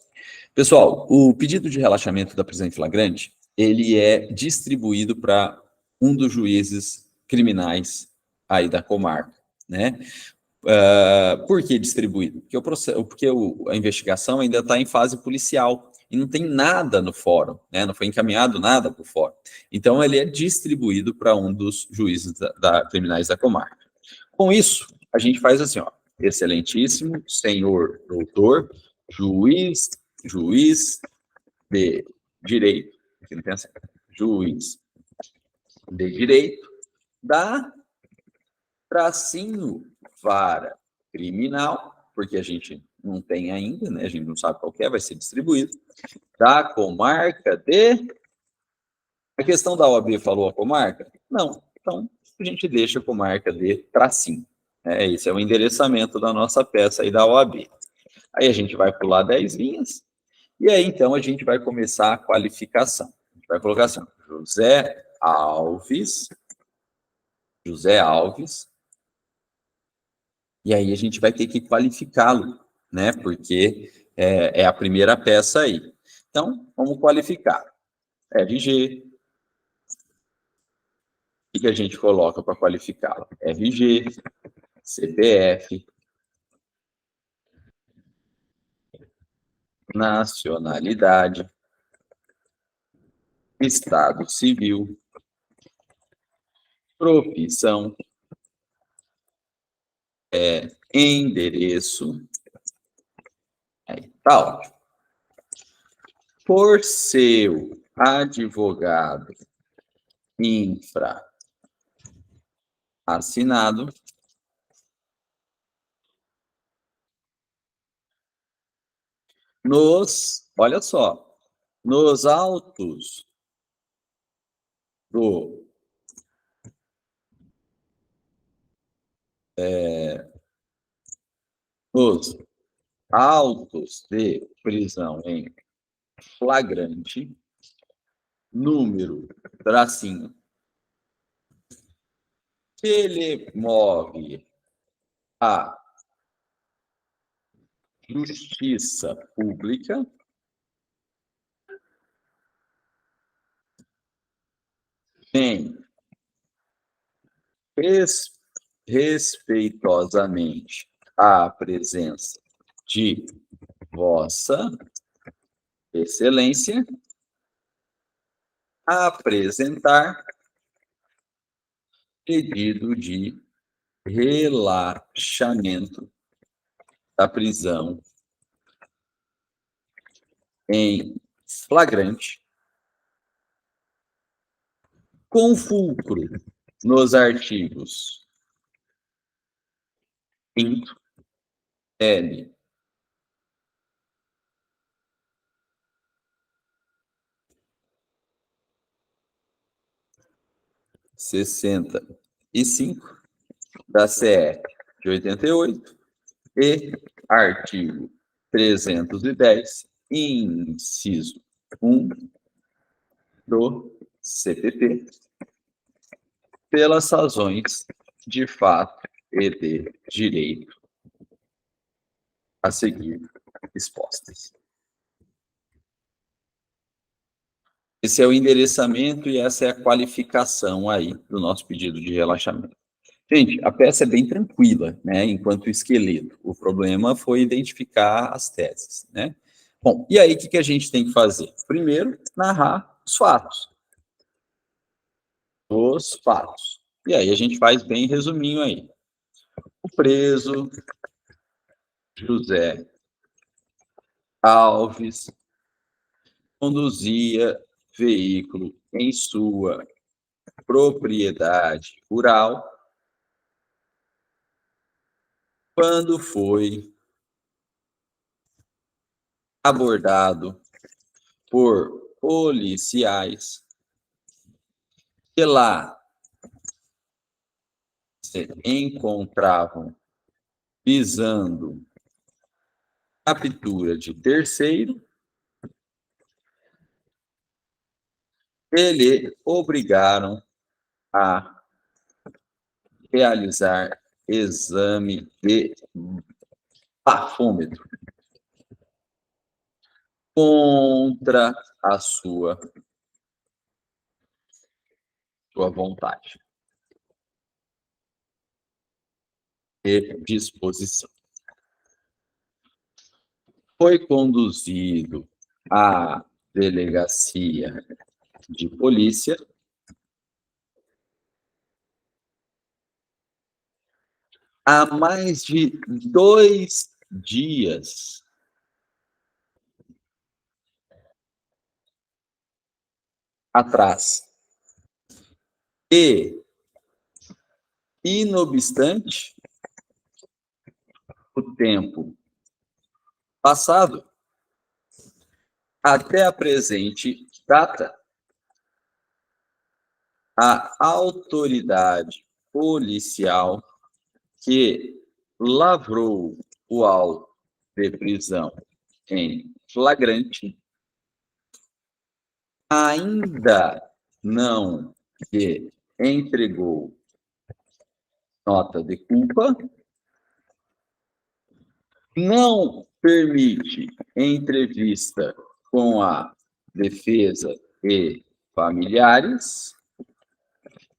A: Pessoal, o pedido de relaxamento da prisão em flagrante, ele é distribuído para um dos juízes criminais aí da comarca, né? Por que distribuído? Porque a investigação ainda está em fase policial e não tem nada no fórum, né? Não foi encaminhado nada para o fórum. Então, ele é distribuído para um dos juízes criminais da comarca. Com isso, a gente faz assim, ó, excelentíssimo senhor doutor, juiz de direito, aqui não tem assim, juiz de direito da tracinho vara criminal, porque a gente não tem ainda, né? A gente não sabe qual que é, vai ser distribuído, da comarca de... A questão da OAB falou a comarca? Não, então a gente deixa a comarca de tracinho. Esse é o endereçamento da nossa peça aí da OAB. Aí a gente vai pular 10 linhas, e aí então a gente vai começar a qualificação. A gente vai colocar assim, José Alves, e aí a gente vai ter que qualificá-lo, né? Porque é a primeira peça aí. Então, vamos qualificar. RG. O que a gente coloca para qualificá-lo? RG, CPF, nacionalidade, estado civil, profissão, endereço. Aí, tá ótimo. Por seu advogado assinado olha só, nos autos do nos autos de prisão em flagrante, número, tracinho, que ele move a justiça pública, tem respeitosamente a presença de Vossa Excelência apresentar pedido de relaxamento da prisão em flagrante, com fulcro nos artigos 5º, L, 65 da CE de 88 e artigo 310, inciso 1 do CPP, pelas razões de fato e de direito a seguir expostas. Esse é o endereçamento e essa é a qualificação aí do nosso pedido de relaxamento. Gente, a peça é bem tranquila, né, enquanto esqueleto. O problema foi identificar as teses, né? Bom, e aí o que a gente tem que fazer? Primeiro, narrar os fatos. Os fatos. E aí a gente faz bem resuminho aí. O preso José Alves conduzia veículo em sua propriedade rural quando foi abordado por policiais que lá se encontravam visando captura de terceiro, eles obrigaram a realizar exame de bafômetro contra a sua vontade e disposição. Foi conduzido à delegacia de polícia há mais de 2 dias atrás. E, inobstante o tempo passado, até a presente data, a autoridade policial que lavrou o auto de prisão em flagrante ainda não que entregou nota de culpa, não permite entrevista com a defesa e familiares,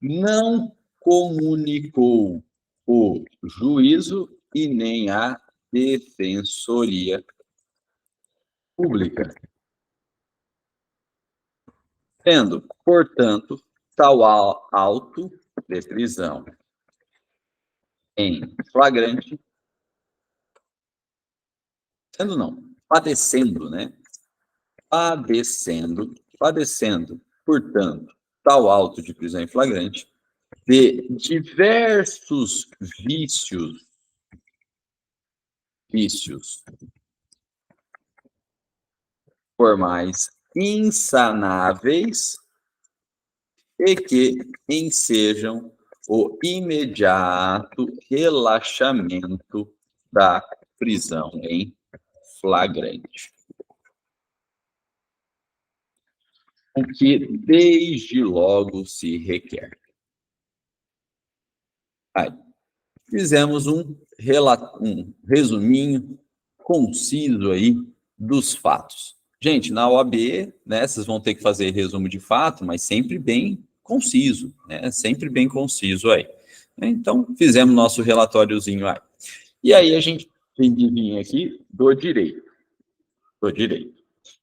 A: não comunicou o juízo e nem a defensoria pública, tendo, portanto, tal auto de prisão em flagrante, sendo não, padecendo, né? Padecendo, portanto, tal auto de prisão em flagrante, de diversos vícios formais insanáveis e que ensejam o imediato relaxamento da prisão em flagrante. O que desde logo se requer. Aí, fizemos um resuminho conciso aí dos fatos. Gente, na OAB, né, vocês vão ter que fazer resumo de fato, mas sempre bem conciso, né? Sempre bem conciso aí. Então, fizemos nosso relatóriozinho aí. E aí a gente tem que vir aqui do direito.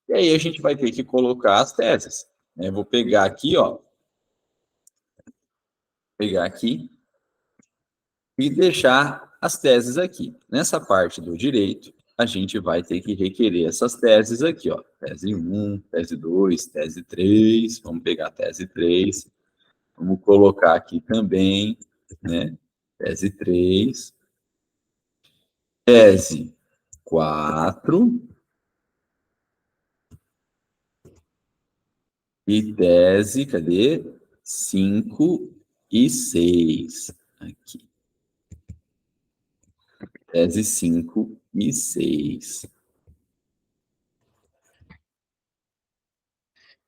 A: E aí a gente vai ter que colocar as teses. Né? Vou pegar aqui, ó. Pegar aqui e deixar as teses aqui. Nessa parte do direito, a gente vai ter que requerer essas teses aqui, ó. Tese 1, tese 2, tese 3. Vamos pegar a tese 3. Vamos colocar aqui também, né? Tese 3. Tese 4. E tese, cadê? 5 e 6. Aqui. Tese 5 e 6.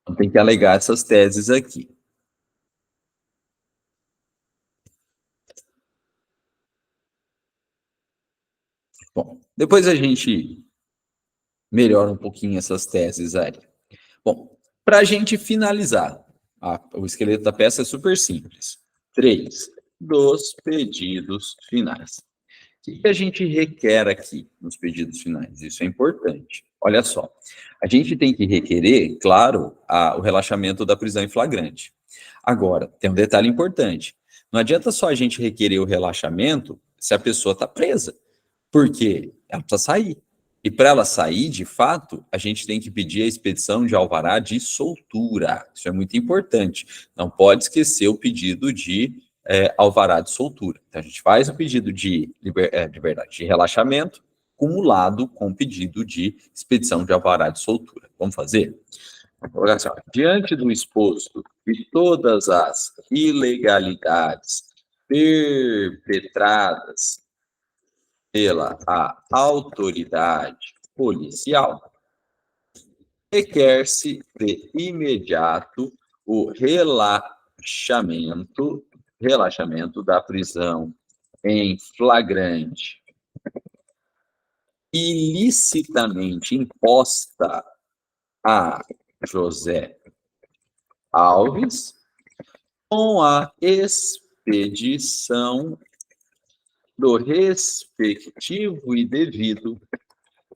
A: Então, tem que alegar essas teses aqui. Bom, depois a gente melhora um pouquinho essas teses aí. Bom, para a gente finalizar, o esqueleto da peça é super simples. 3 dos pedidos finais. O que a gente requer aqui nos pedidos finais? Isso é importante. Olha só, a gente tem que requerer, claro, o relaxamento da prisão em flagrante. Agora, tem um detalhe importante. Não adianta só a gente requerer o relaxamento se a pessoa está presa, porque ela precisa sair. E para ela sair, de fato, a gente tem que pedir a expedição de alvará de soltura. Isso é muito importante. Não pode esquecer o pedido de alvará de soltura. Então, a gente faz o pedido de relaxamento, cumulado com o pedido de expedição de alvará de soltura. Vamos fazer? Olha só, diante do exposto de todas as ilegalidades perpetradas pela autoridade policial, requer-se de imediato o relaxamento da prisão em flagrante ilicitamente imposta a José Alves com a expedição do respectivo e devido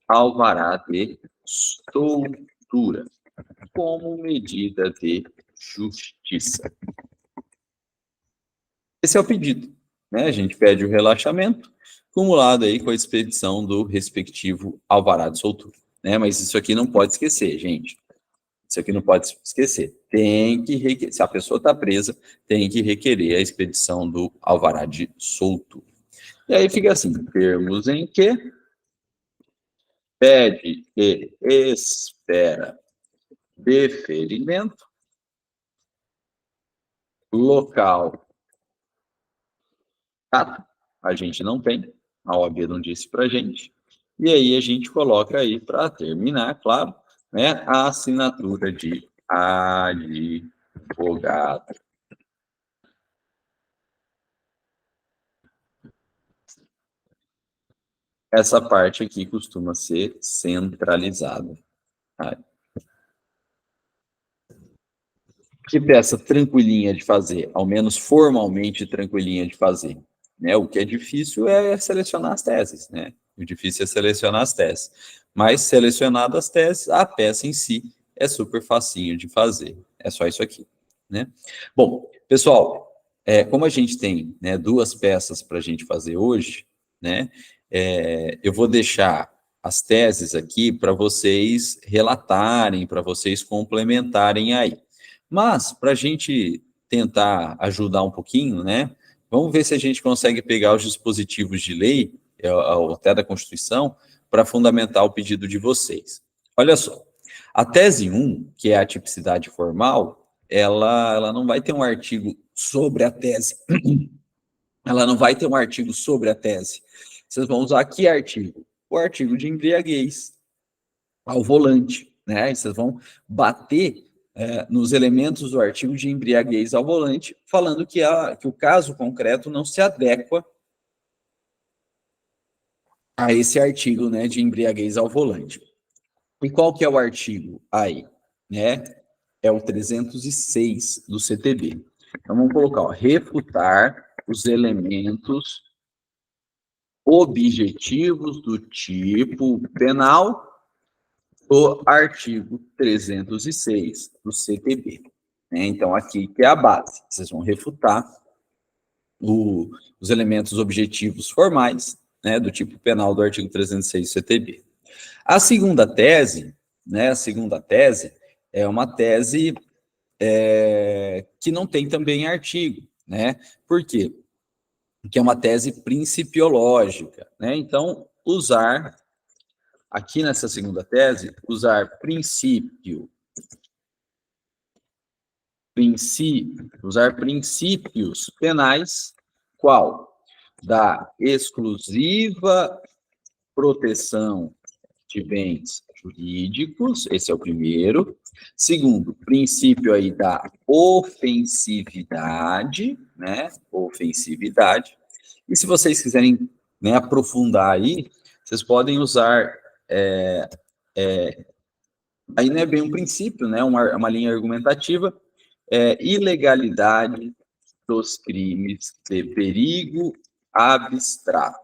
A: alvará de soltura como medida de justiça. Esse é o pedido, né? A gente pede o relaxamento, cumulado aí com a expedição do respectivo alvará de soltura, né? Mas isso aqui não pode esquecer, gente. Isso aqui não pode esquecer. Tem que requerer, se a pessoa está presa, tem que requerer a expedição do alvará de soltura. E aí fica assim, termos em que pede e espera deferimento, local, a gente não tem, a OAB não disse para a gente, e aí a gente coloca aí, para terminar, claro, né, a assinatura de advogado. Essa parte aqui costuma ser centralizada. Tá? Que peça tranquilinha de fazer, ao menos formalmente tranquilinha de fazer. Né? O que é difícil é selecionar as teses, né? O difícil é selecionar as teses. Mas, selecionadas as teses, a peça em si é super facinho de fazer. É só isso aqui, né? Bom, pessoal, como a gente tem, né, 2 peças para a gente fazer hoje, né? Eu vou deixar as teses aqui para vocês relatarem, para vocês complementarem aí. Mas, para a gente tentar ajudar um pouquinho, né? Vamos ver se a gente consegue pegar os dispositivos de lei, até da Constituição, para fundamentar o pedido de vocês. Olha só, a tese 1, que é a tipicidade formal, ela não vai ter um artigo sobre a tese. Ela não vai ter um artigo sobre a tese. Vocês vão usar que artigo? O artigo de embriaguez ao volante, né? E vocês vão bater nos elementos do artigo de embriaguez ao volante, falando que o caso concreto não se adequa a esse artigo, né, de embriaguez ao volante. E qual que é o artigo aí, né? É o 306 do CTB. Então vamos colocar, ó, refutar os elementos objetivos do tipo penal do artigo 306 do CTB. Então, aqui que é a base. Vocês vão refutar os elementos objetivos formais, né, do tipo penal do artigo 306 do CTB. A segunda tese, né, é uma tese que não tem também artigo, né? Por quê? Porque é uma tese principiológica, né? Então, aqui nessa segunda tese, usar princípios penais, qual? Da exclusiva proteção de bens jurídicos, esse é o primeiro. Segundo, princípio aí da ofensividade, né? Ofensividade. E se vocês quiserem, né, aprofundar aí, vocês podem usar aí não é bem um princípio, né? Uma linha argumentativa, ilegalidade dos crimes de perigo abstrato.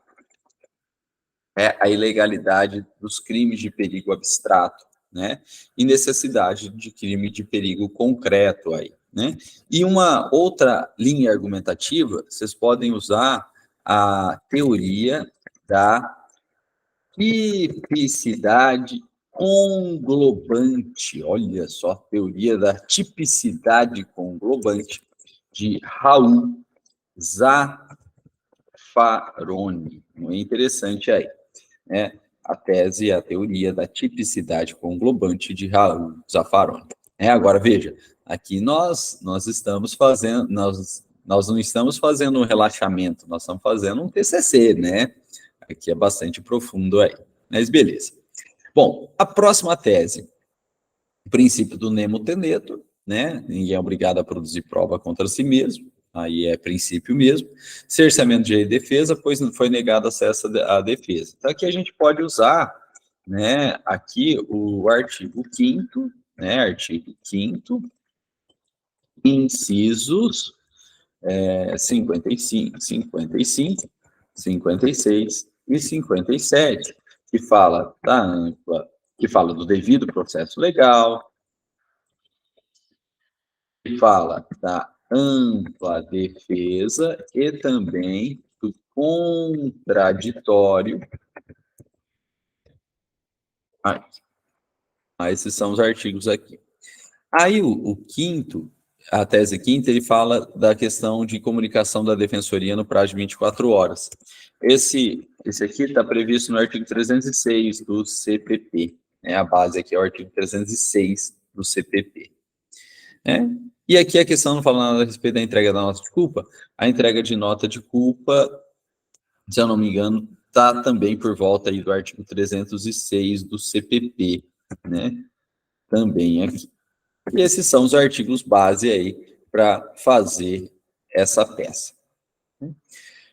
A: A ilegalidade dos crimes de perigo abstrato, né? E necessidade de crime de perigo concreto aí, né? E uma outra linha argumentativa, vocês podem usar a teoria da tipicidade conglobante. Olha só, teoria da tipicidade conglobante de Raul Zaffaroni. Muito interessante aí, né? A tese, a teoria da tipicidade conglobante de Raul Zaffaroni. Agora, veja, aqui nós estamos fazendo, nós não estamos fazendo um relaxamento, nós estamos fazendo um TCC, né? Aqui é bastante profundo aí, mas beleza. Bom, a próxima tese, o princípio do nemo tenetur, né? Ninguém é obrigado a produzir prova contra si mesmo, aí é princípio mesmo. Cerceamento de defesa, pois não foi negado acesso à defesa. Então aqui a gente pode usar, né, aqui o artigo 5º, né, artigo 5º, incisos 55, 56 e 57, que fala da ampla, que fala do devido processo legal, que fala da ampla defesa e também do contraditório. Esses são os artigos aqui. Aí o quinto, a tese quinta, ele fala da questão de comunicação da defensoria no prazo de 24 horas. Esse aqui está previsto no artigo 306 do CPP, né? A base aqui é o artigo 306 do CPP. E aqui a questão não fala nada a respeito da entrega da nota de culpa. A entrega de nota de culpa, se eu não me engano, está também por volta aí do artigo 306 do CPP, né? Também aqui. E esses são os artigos base aí para fazer essa peça.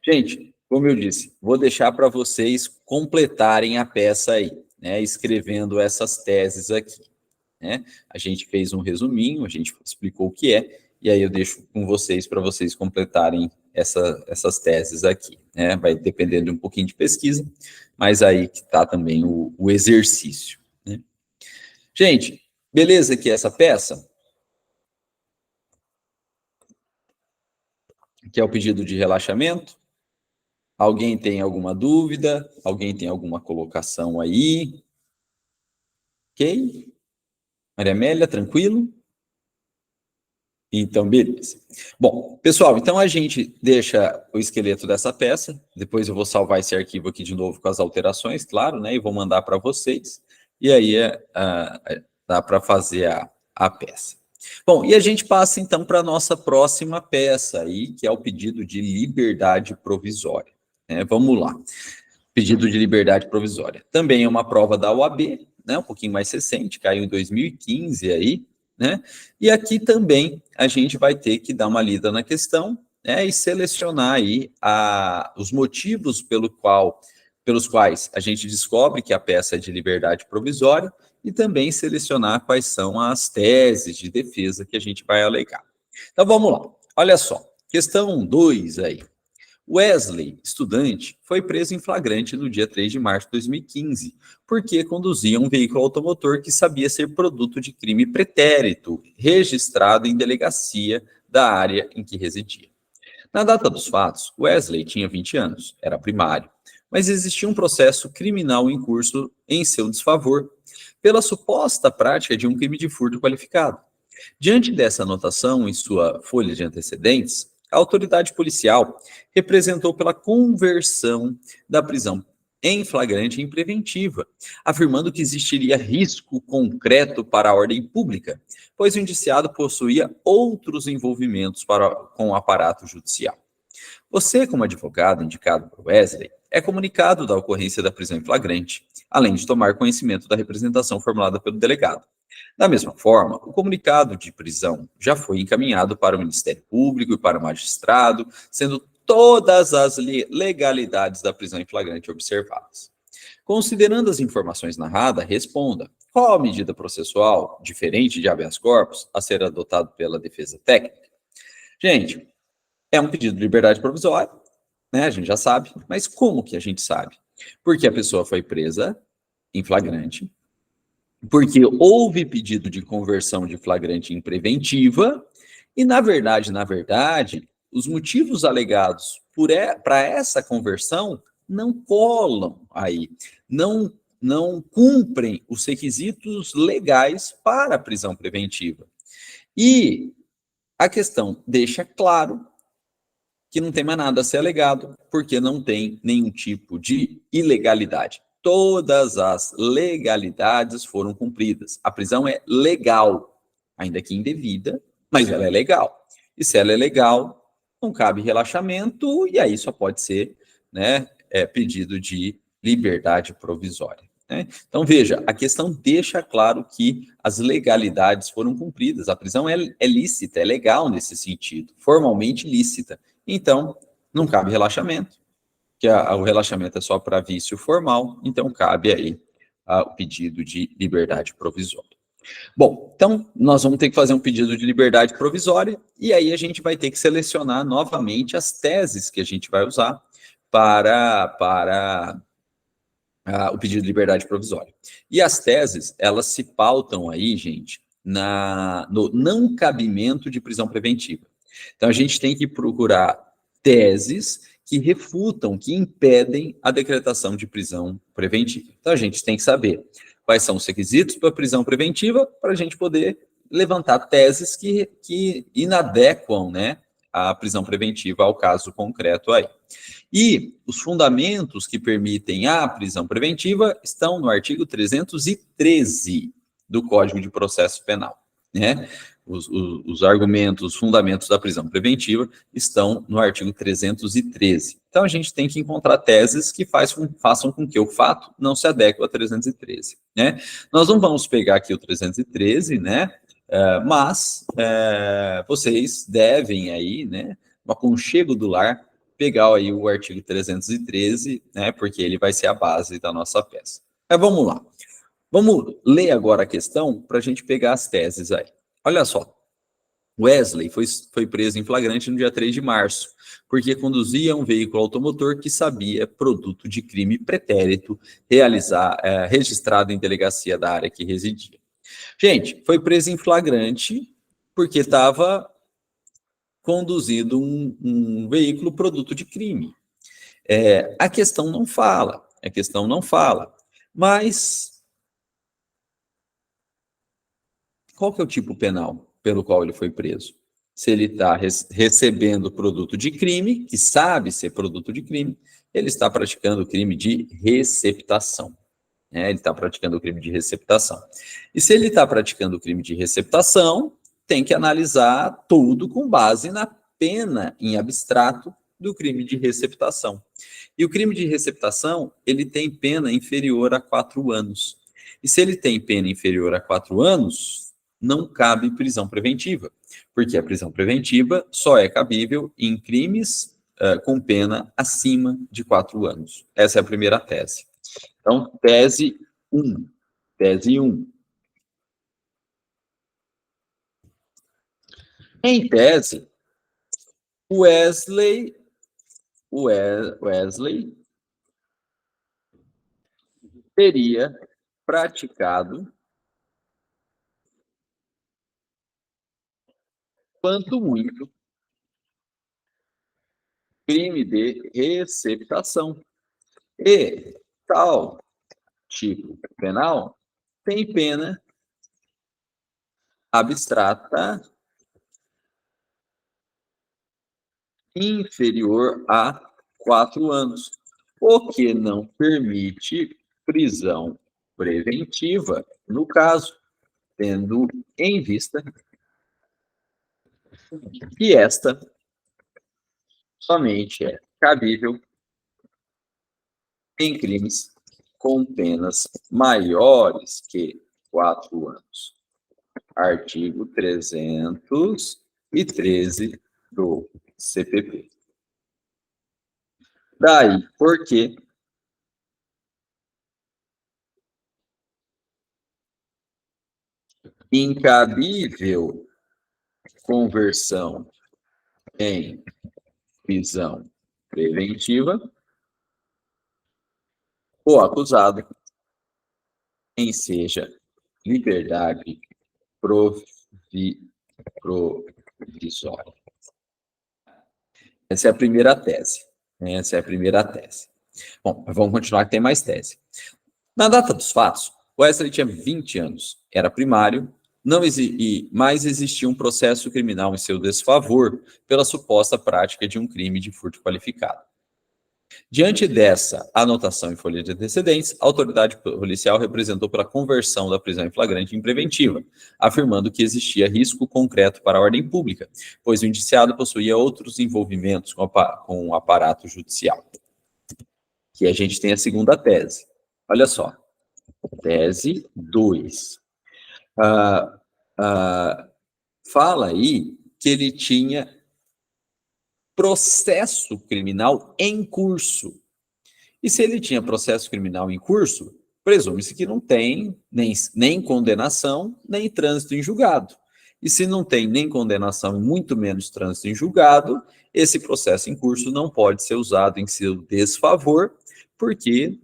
A: Gente, como eu disse, vou deixar para vocês completarem a peça aí, né? Escrevendo essas teses aqui, né? A gente fez um resuminho, a gente explicou o que é, e aí eu deixo com vocês para vocês completarem essas teses aqui, né? Vai depender de um pouquinho de pesquisa, mas aí que está também o exercício, né? Gente, beleza aqui essa peça? Que é o pedido de relaxamento. Alguém tem alguma dúvida? Alguém tem alguma colocação aí? Ok? Maria Amélia, tranquilo? Então, beleza. Bom, pessoal, então a gente deixa o esqueleto dessa peça, depois eu vou salvar esse arquivo aqui de novo com as alterações, claro, né, e vou mandar para vocês, e aí dá para fazer a peça. Bom, e a gente passa então para a nossa próxima peça aí, que é o pedido de liberdade provisória. Vamos lá. Pedido de liberdade provisória. Também é uma prova da OAB, né, um pouquinho mais recente, caiu em 2015 aí, né? E aqui também a gente vai ter que dar uma lida na questão, né, e selecionar aí os motivos pelos quais a gente descobre que a peça é de liberdade provisória e também selecionar quais são as teses de defesa que a gente vai alegar. Então vamos lá. Olha só, questão 2 aí. Wesley, estudante, foi preso em flagrante no dia 3 de março de 2015, porque conduzia um veículo automotor que sabia ser produto de crime pretérito, registrado em delegacia da área em que residia. Na data dos fatos, Wesley tinha 20 anos, era primário, mas existia um processo criminal em curso em seu desfavor, pela suposta prática de um crime de furto qualificado. Diante dessa anotação em sua folha de antecedentes, a autoridade policial representou pela conversão da prisão em flagrante em preventiva, afirmando que existiria risco concreto para a ordem pública, pois o indiciado possuía outros envolvimentos com o aparato judicial. Você, como advogado indicado por Wesley, é comunicado da ocorrência da prisão em flagrante, além de tomar conhecimento da representação formulada pelo delegado. Da mesma forma, o comunicado de prisão já foi encaminhado para o Ministério Público e para o magistrado, sendo todas as legalidades da prisão em flagrante observadas. Considerando as informações narradas, responda: qual a medida processual, diferente de habeas corpus, a ser adotado pela defesa técnica? Gente, é um pedido de liberdade provisória, né? A gente já sabe, mas como que a gente sabe? Porque a pessoa foi presa em flagrante, porque houve pedido de conversão de flagrante em preventiva, e na verdade, os motivos alegados para essa conversão não colam aí, não cumprem os requisitos legais para a prisão preventiva. E a questão deixa claro que não tem mais nada a ser alegado, porque não tem nenhum tipo de ilegalidade. Todas as legalidades foram cumpridas. A prisão é legal, ainda que indevida, mas ela é legal. E se ela é legal, não cabe relaxamento, e aí só pode ser, né, pedido de liberdade provisória. Né? Então, veja, a questão deixa claro que as legalidades foram cumpridas. A prisão é lícita, é legal nesse sentido, formalmente lícita. Então, não cabe relaxamento, que o relaxamento é só para vício formal, então cabe aí o pedido de liberdade provisória. Bom, então nós vamos ter que fazer um pedido de liberdade provisória e aí a gente vai ter que selecionar novamente as teses que a gente vai usar para o pedido de liberdade provisória. E as teses, elas se pautam aí, gente, no não cabimento de prisão preventiva. Então a gente tem que procurar teses que refutam, que impedem a decretação de prisão preventiva. Então a gente tem que saber quais são os requisitos para prisão preventiva para a gente poder levantar teses que inadequam, né, a prisão preventiva ao caso concreto aí. E os fundamentos que permitem a prisão preventiva estão no artigo 313 do Código de Processo Penal, né? Os argumentos, os fundamentos da prisão preventiva estão no artigo 313. Então, a gente tem que encontrar teses que façam com que o fato não se adeque ao 313, né? Nós não vamos pegar aqui o 313, né? Mas vocês devem aí, né, no aconchego do lar, pegar aí o artigo 313, né, porque ele vai ser a base da nossa peça. Mas vamos lá. Vamos ler agora a questão para a gente pegar as teses aí. Olha só. Wesley foi preso em flagrante no dia 3 de março, porque conduzia um veículo automotor que sabia produto de crime pretérito registrado em delegacia da área que residia. Gente, foi preso em flagrante porque estava conduzindo um veículo produto de crime. A questão não fala, mas qual que é o tipo penal pelo qual ele foi preso? Se ele está recebendo produto de crime, que sabe ser produto de crime, ele está praticando o crime de receptação. Ele está praticando o crime de receptação. E se ele está praticando o crime de receptação, tem que analisar tudo com base na pena em abstrato do crime de receptação. E o crime de receptação, ele tem pena inferior a 4 anos. E se ele tem pena inferior a 4 anos, não cabe prisão preventiva, porque a prisão preventiva só é cabível em crimes com pena acima de 4 anos. Essa é a primeira tese. Então, tese 1. Tese 1. Em tese, Wesley teria praticado, quanto muito, crime de receptação. E tal tipo penal tem pena abstrata inferior a 4 anos, o que não permite prisão preventiva, no caso, tendo em vista que esta somente é cabível em crimes com penas maiores que 4 anos. Artigo 313 do CPP. Daí, porque incabível conversão em prisão preventiva, o acusado enseja liberdade provisória. Essa é a primeira tese. Bom, vamos continuar que tem mais tese. Na data dos fatos, Wesley tinha 20 anos, era primário, mas existia um processo criminal em seu desfavor pela suposta prática de um crime de furto qualificado. Diante dessa anotação em folha de antecedentes, a autoridade policial representou pela conversão da prisão em flagrante em preventiva, afirmando que existia risco concreto para a ordem pública, pois o indiciado possuía outros envolvimentos com o aparato judicial. Que a gente tem a segunda tese. Olha só, tese 2. Fala aí que ele tinha processo criminal em curso. E se ele tinha processo criminal em curso, presume-se que não tem nem condenação, nem trânsito em julgado. E se não tem nem condenação e muito menos trânsito em julgado, esse processo em curso não pode ser usado em seu desfavor, porque,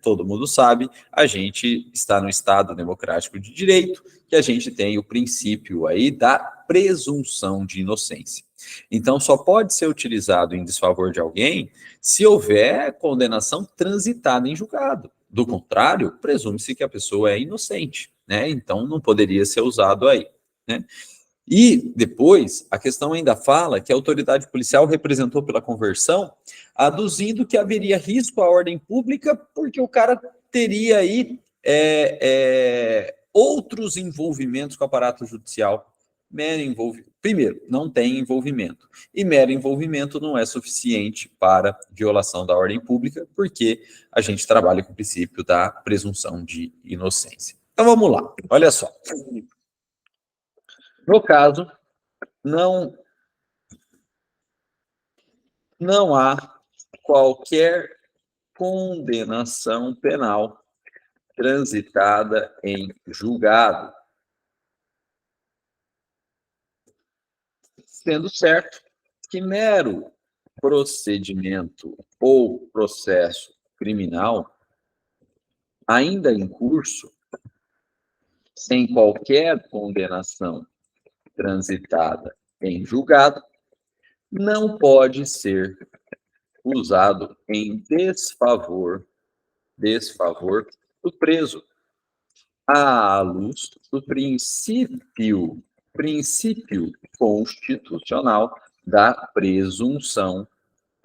A: todo mundo sabe, a gente está no Estado democrático de direito, que a gente tem o princípio aí da presunção de inocência. Então, só pode ser utilizado em desfavor de alguém se houver condenação transitada em julgado. Do contrário, presume-se que a pessoa é inocente, Então, não poderia ser usado aí, E depois, a questão ainda fala que a autoridade policial representou pela conversão, aduzindo que haveria risco à ordem pública, porque o cara teria aí outros envolvimentos com o aparato judicial. Primeiro, não tem envolvimento. E mero envolvimento não é suficiente para violação da ordem pública, porque a gente trabalha com o princípio da presunção de inocência. Então vamos lá, olha só. No caso, não há qualquer condenação penal transitada em julgado, sendo certo que mero procedimento ou processo criminal, ainda em curso, sem qualquer condenação transitada em julgado, não pode ser usado em desfavor do preso, à luz do princípio princípio constitucional da presunção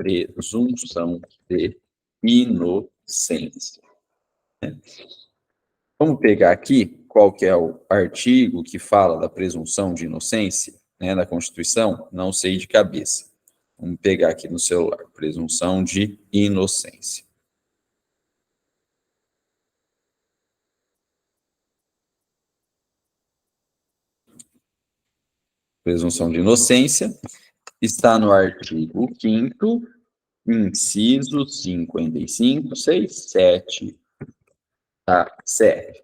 A: de inocência. Vamos pegar aqui qual que é o artigo que fala da presunção de inocência, né, na Constituição, não sei de cabeça. Vamos pegar aqui no celular, presunção de inocência. Presunção de inocência está no artigo 5º, inciso 55, 6, 7 da CF.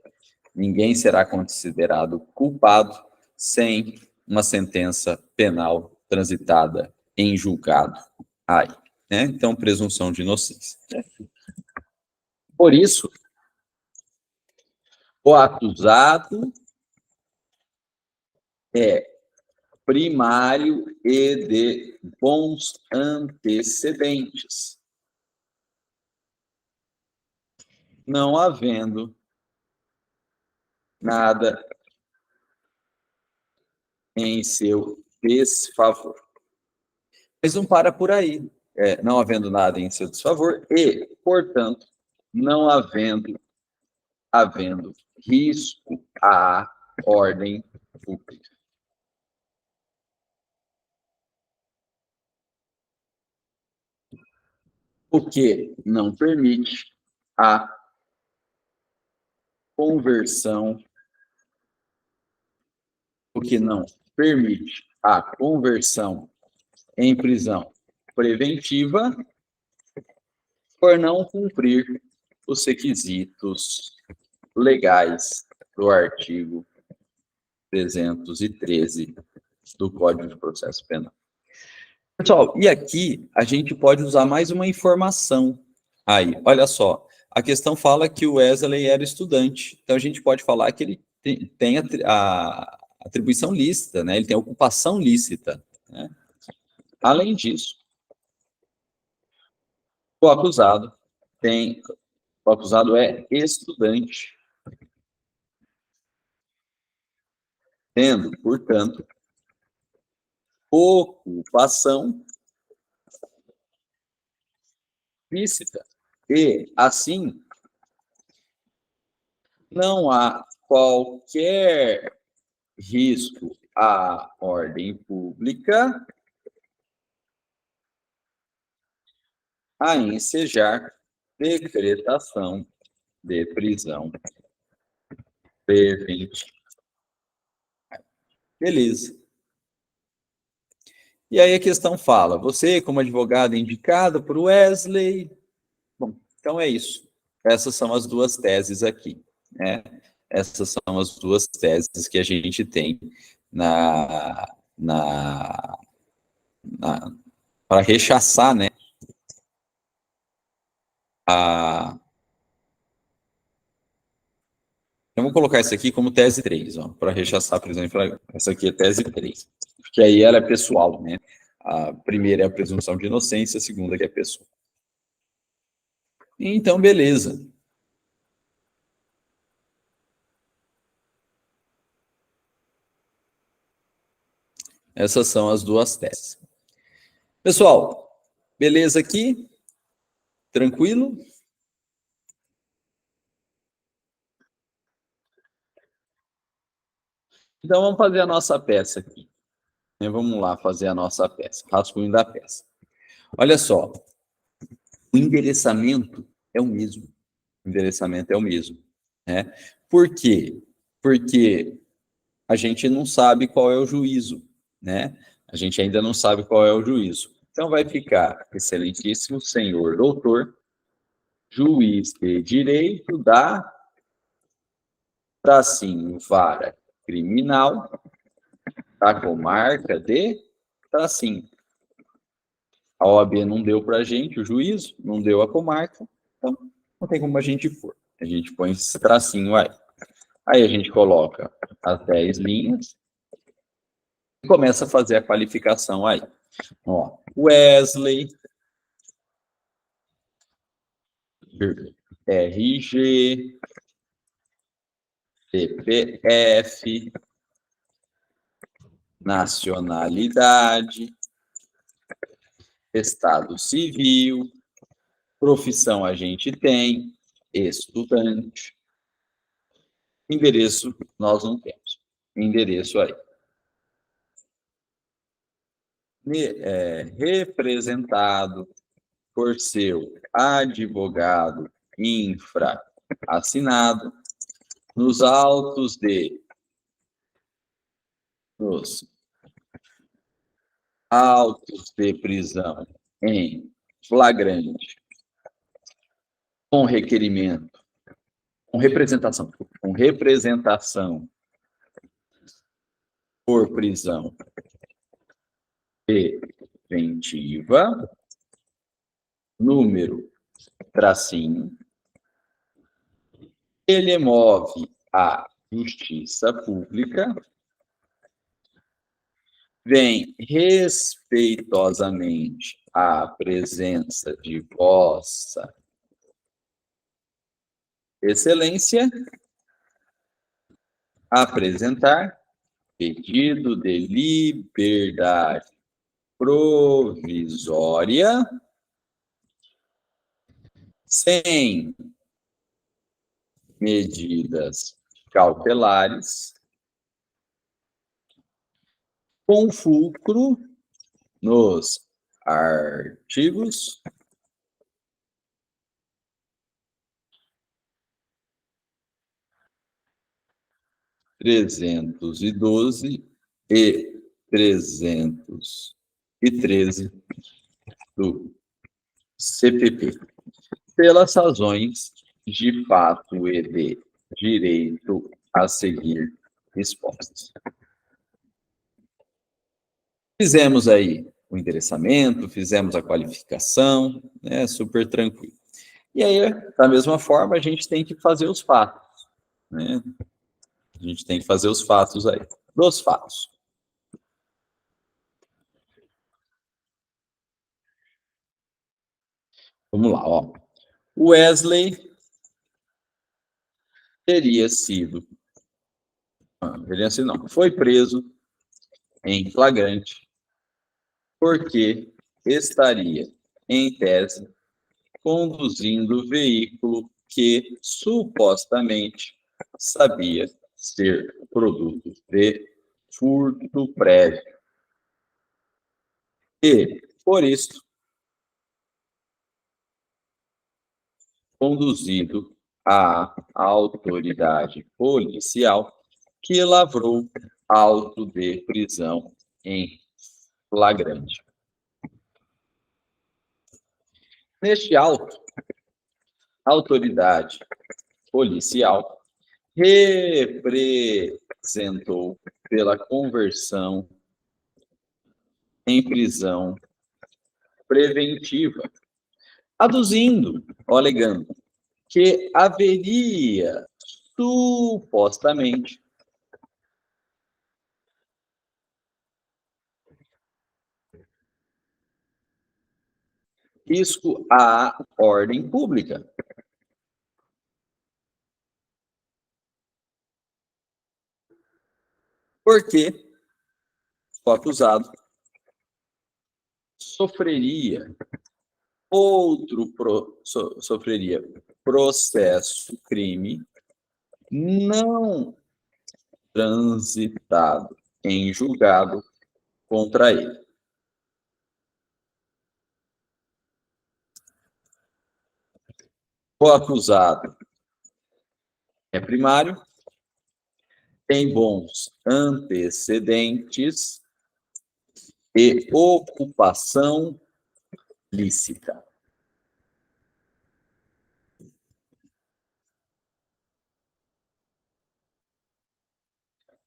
A: Ninguém será considerado culpado sem uma sentença penal transitada em julgado. Aí, né? Então, presunção de inocência. Por isso, o acusado é primário e de bons antecedentes, não havendo nada em seu desfavor. Mas não para por aí, não havendo nada em seu desfavor e, portanto, não havendo risco à ordem pública. O que não permite a conversão, o que não permite a conversão em prisão preventiva por não cumprir os requisitos legais do artigo 313 do Código de Processo Penal. Pessoal, e aqui a gente pode usar mais uma informação. Aí, olha só, a questão fala que o Wesley era estudante, então a gente pode falar que ele tem a atribuição lícita, né? Ele tem a ocupação lícita, né? Além disso, o acusado é estudante, tendo, portanto, ocupação lícita. E, assim, não há qualquer risco à ordem pública a ensejar decretação de prisão preventiva. Beleza. E aí a questão fala, você como advogado indicado por Wesley, bom, então é isso. Essas são as duas teses aqui, né? Essas são as duas teses que a gente tem para rechaçar, né, eu vou colocar isso aqui como tese 3, para rechaçar, por exemplo, essa aqui é tese 3, porque aí ela é pessoal, né? A primeira é a presunção de inocência, a segunda que é pessoal. Então, beleza. Essas são as duas teses. Pessoal, beleza aqui? Tranquilo? Então, vamos fazer a nossa peça aqui. Vamos lá fazer a nossa peça, rascunho da peça. Olha só, o endereçamento é o mesmo. O endereçamento é o mesmo, né? Por quê? Porque a gente não sabe qual é o juízo, né? A gente ainda não sabe qual é o juízo. Então, vai ficar, excelentíssimo senhor doutor, juiz de direito da tracinho vara criminal da comarca de tracinho. A OAB não deu para a gente o juízo, não deu a comarca, então não tem como a gente pôr. A gente põe esse tracinho aí. Aí a gente coloca as 10 linhas e começa a fazer a qualificação aí. Ó, Wesley, RG, CPF, nacionalidade, estado civil, profissão a gente tem, estudante. Endereço nós não temos. Endereço aí. Representado por seu advogado infra-assinado nos autos de prisão em flagrante, com requerimento, com representação por prisão preventiva, número, tracinho, ele move a justiça pública, vem respeitosamente à presença de Vossa Excelência, apresentar pedido de liberdade provisória sem medidas cautelares, com fulcro nos artigos 312 e 313 do CPP, pelas razões de fato e de direito a seguir expostas. Fizemos aí o endereçamento, fizemos a qualificação, né, super tranquilo. E aí, da mesma forma, a gente tem que fazer os fatos, né? A gente tem que fazer os fatos aí, dos fatos. Vamos lá, ó. Wesley foi preso em flagrante porque estaria, em tese, conduzindo veículo que supostamente sabia ser produto de furto prévio. E, por isso, conduzido à autoridade policial que lavrou auto de prisão em flagrante. Neste auto, a autoridade policial representou pela conversão em prisão preventiva, aduzindo, ou alegando, que haveria supostamente risco à ordem pública. Porque o acusado sofreria processo crime não transitado em julgado contra ele. O acusado é primário, tem bons antecedentes e ocupação lícita.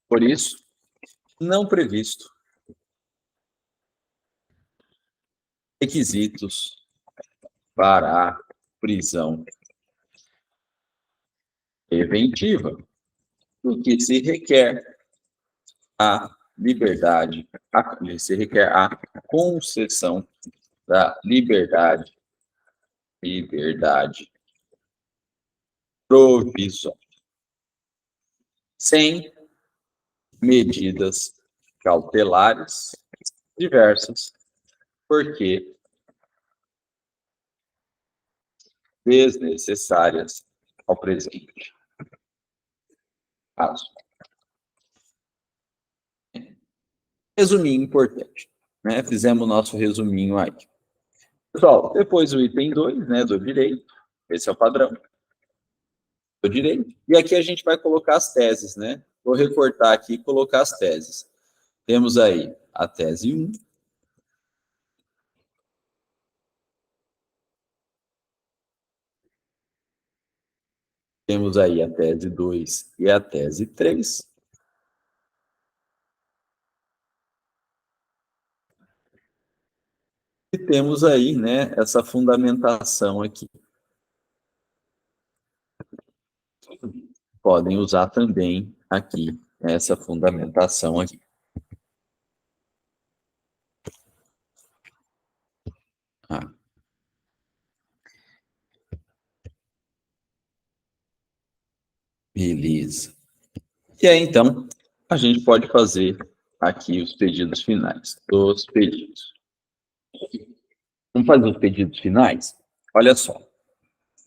A: Por isso, não previsto requisitos para a prisão preventiva, o que se requer a liberdade, se requer a concessão da liberdade provisória, sem medidas cautelares diversas, porque desnecessárias ao presente caso. Resuminho importante, né? Fizemos o nosso resuminho aí. Pessoal, depois o item 2, né, do direito, esse é o padrão do direito, e aqui a gente vai colocar as teses, né? Vou recortar aqui e colocar as teses. Temos aí a tese 1, temos aí a tese 2 e a tese 3. E temos aí, né, essa fundamentação aqui. Podem usar também aqui essa fundamentação aqui. Ah. Beleza. E aí, então, a gente pode fazer aqui os pedidos finais. Os pedidos. Vamos fazer os pedidos finais? Olha só.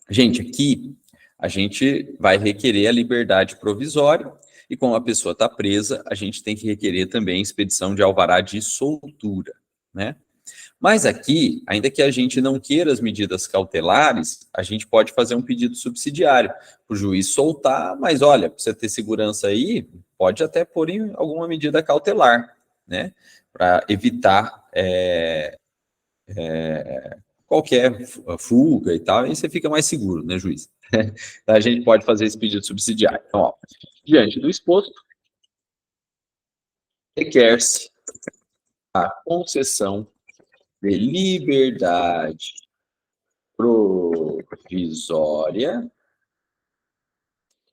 A: Gente, aqui a gente vai requerer a liberdade provisória e como a pessoa está presa, a gente tem que requerer também a expedição de alvará de soltura, né? Mas aqui, ainda que a gente não queira as medidas cautelares, a gente pode fazer um pedido subsidiário para o juiz soltar, mas olha, para você ter segurança aí, pode até pôr em alguma medida cautelar, né? Para evitar qualquer fuga e tal, e você fica mais seguro, né, juiz? Então, a gente pode fazer esse pedido subsidiário. Então, ó, diante do exposto, requer-se a concessão de liberdade provisória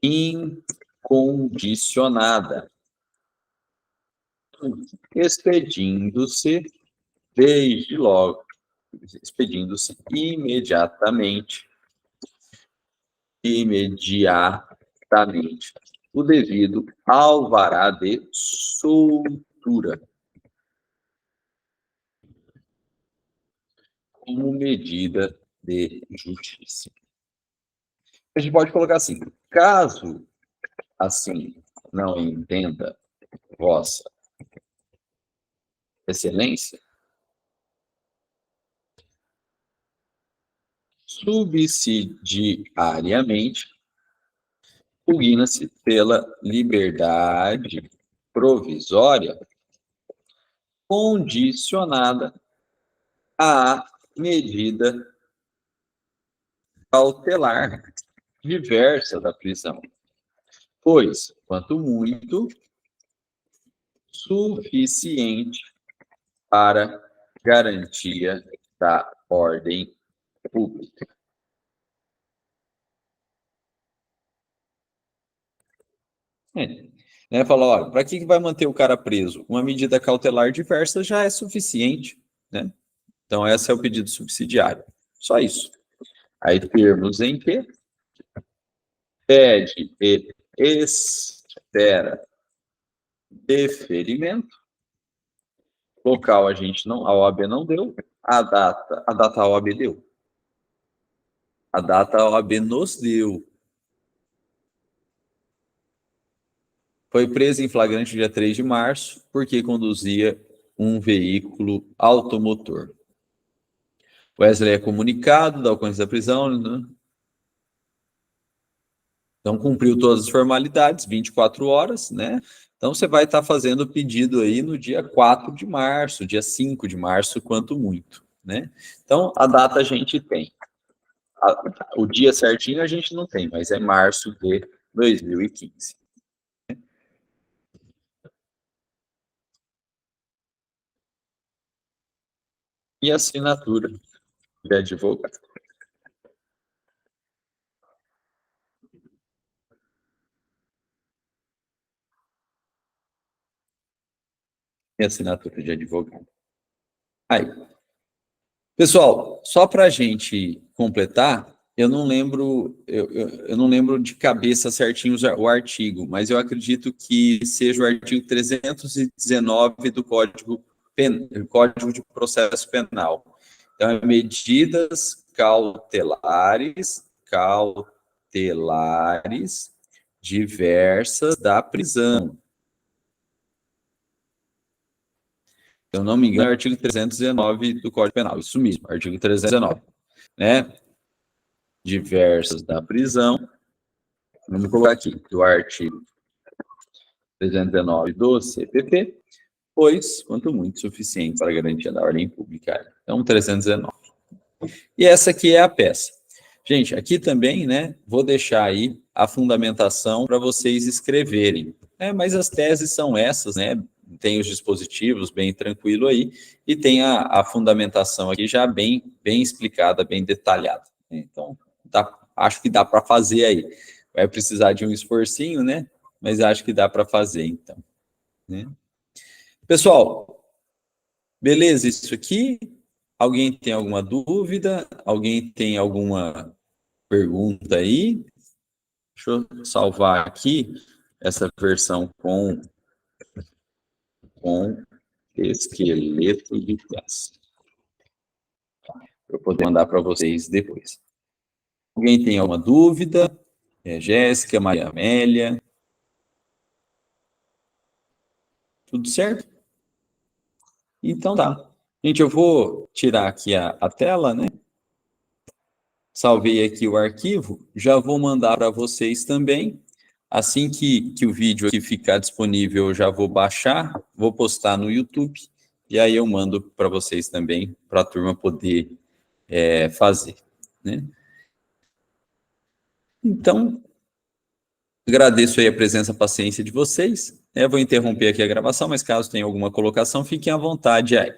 A: incondicionada, expedindo-se desde logo, expedindo-se imediatamente, o devido alvará de soltura, como medida de justiça. A gente pode colocar assim, caso assim não entenda vossa excelência, subsidiariamente, pugna-se pela liberdade provisória condicionada à medida cautelar diversa da prisão, pois, quanto muito, suficiente para garantia da ordem pública. Fala, olha, para que vai manter o cara preso? Uma medida cautelar diversa já é suficiente, né? Então, esse é o pedido subsidiário. Só isso. Aí, termos em que pede e espera deferimento. Local a gente não, a OAB não deu. A data a OAB deu. A data a OAB nos deu. Foi preso em flagrante dia 3 de março, porque conduzia um veículo automotor. Wesley é comunicado da ocorrência da prisão, né? Então, cumpriu todas as formalidades, 24 horas, né? Então, você vai estar fazendo o pedido aí no dia 4 de março, dia 5 de março, quanto muito, né? Então, a data a gente tem. O dia certinho a gente não tem, mas é março de 2015. E assinatura de advogado. E assinatura de advogado. Aí. Pessoal, só para a gente completar, Eu não lembro, eu não lembro de cabeça certinho o artigo, mas eu acredito que seja o artigo 319 do Código de Processo Penal. Então, é medidas cautelares diversas da prisão. Se eu não me engano, é o artigo 319 do Código Penal, isso mesmo, artigo 319, né? Diversas da prisão. Vamos colocar aqui, do artigo 319 do CPP, pois, quanto muito suficiente para a garantia da ordem pública. Então, 319. E essa aqui é a peça. Gente, aqui também, né, vou deixar aí a fundamentação para vocês escreverem. Mas as teses são essas, né? Tem os dispositivos bem tranquilo aí, e tem a fundamentação aqui já bem explicada, bem detalhada. Então, acho que dá para fazer aí. Vai precisar de um esforcinho, né? Mas acho que dá para fazer, então. Né? Pessoal, beleza isso aqui? Alguém tem alguma dúvida? Alguém tem alguma pergunta aí? Deixa eu salvar aqui essa versão com esqueleto de peça, para eu poder mandar para vocês depois. Alguém tem alguma dúvida? Jéssica, Maria Amélia. Tudo certo? Então tá. Gente, eu vou tirar aqui a tela, né? Salvei aqui o arquivo, já vou mandar para vocês também. Assim que o vídeo aqui ficar disponível, eu já vou baixar, vou postar no YouTube, e aí eu mando para vocês também, para a turma poder fazer. Né? Então, agradeço aí a presença e a paciência de vocês. Eu vou interromper aqui a gravação, mas caso tenha alguma colocação, fiquem à vontade aí.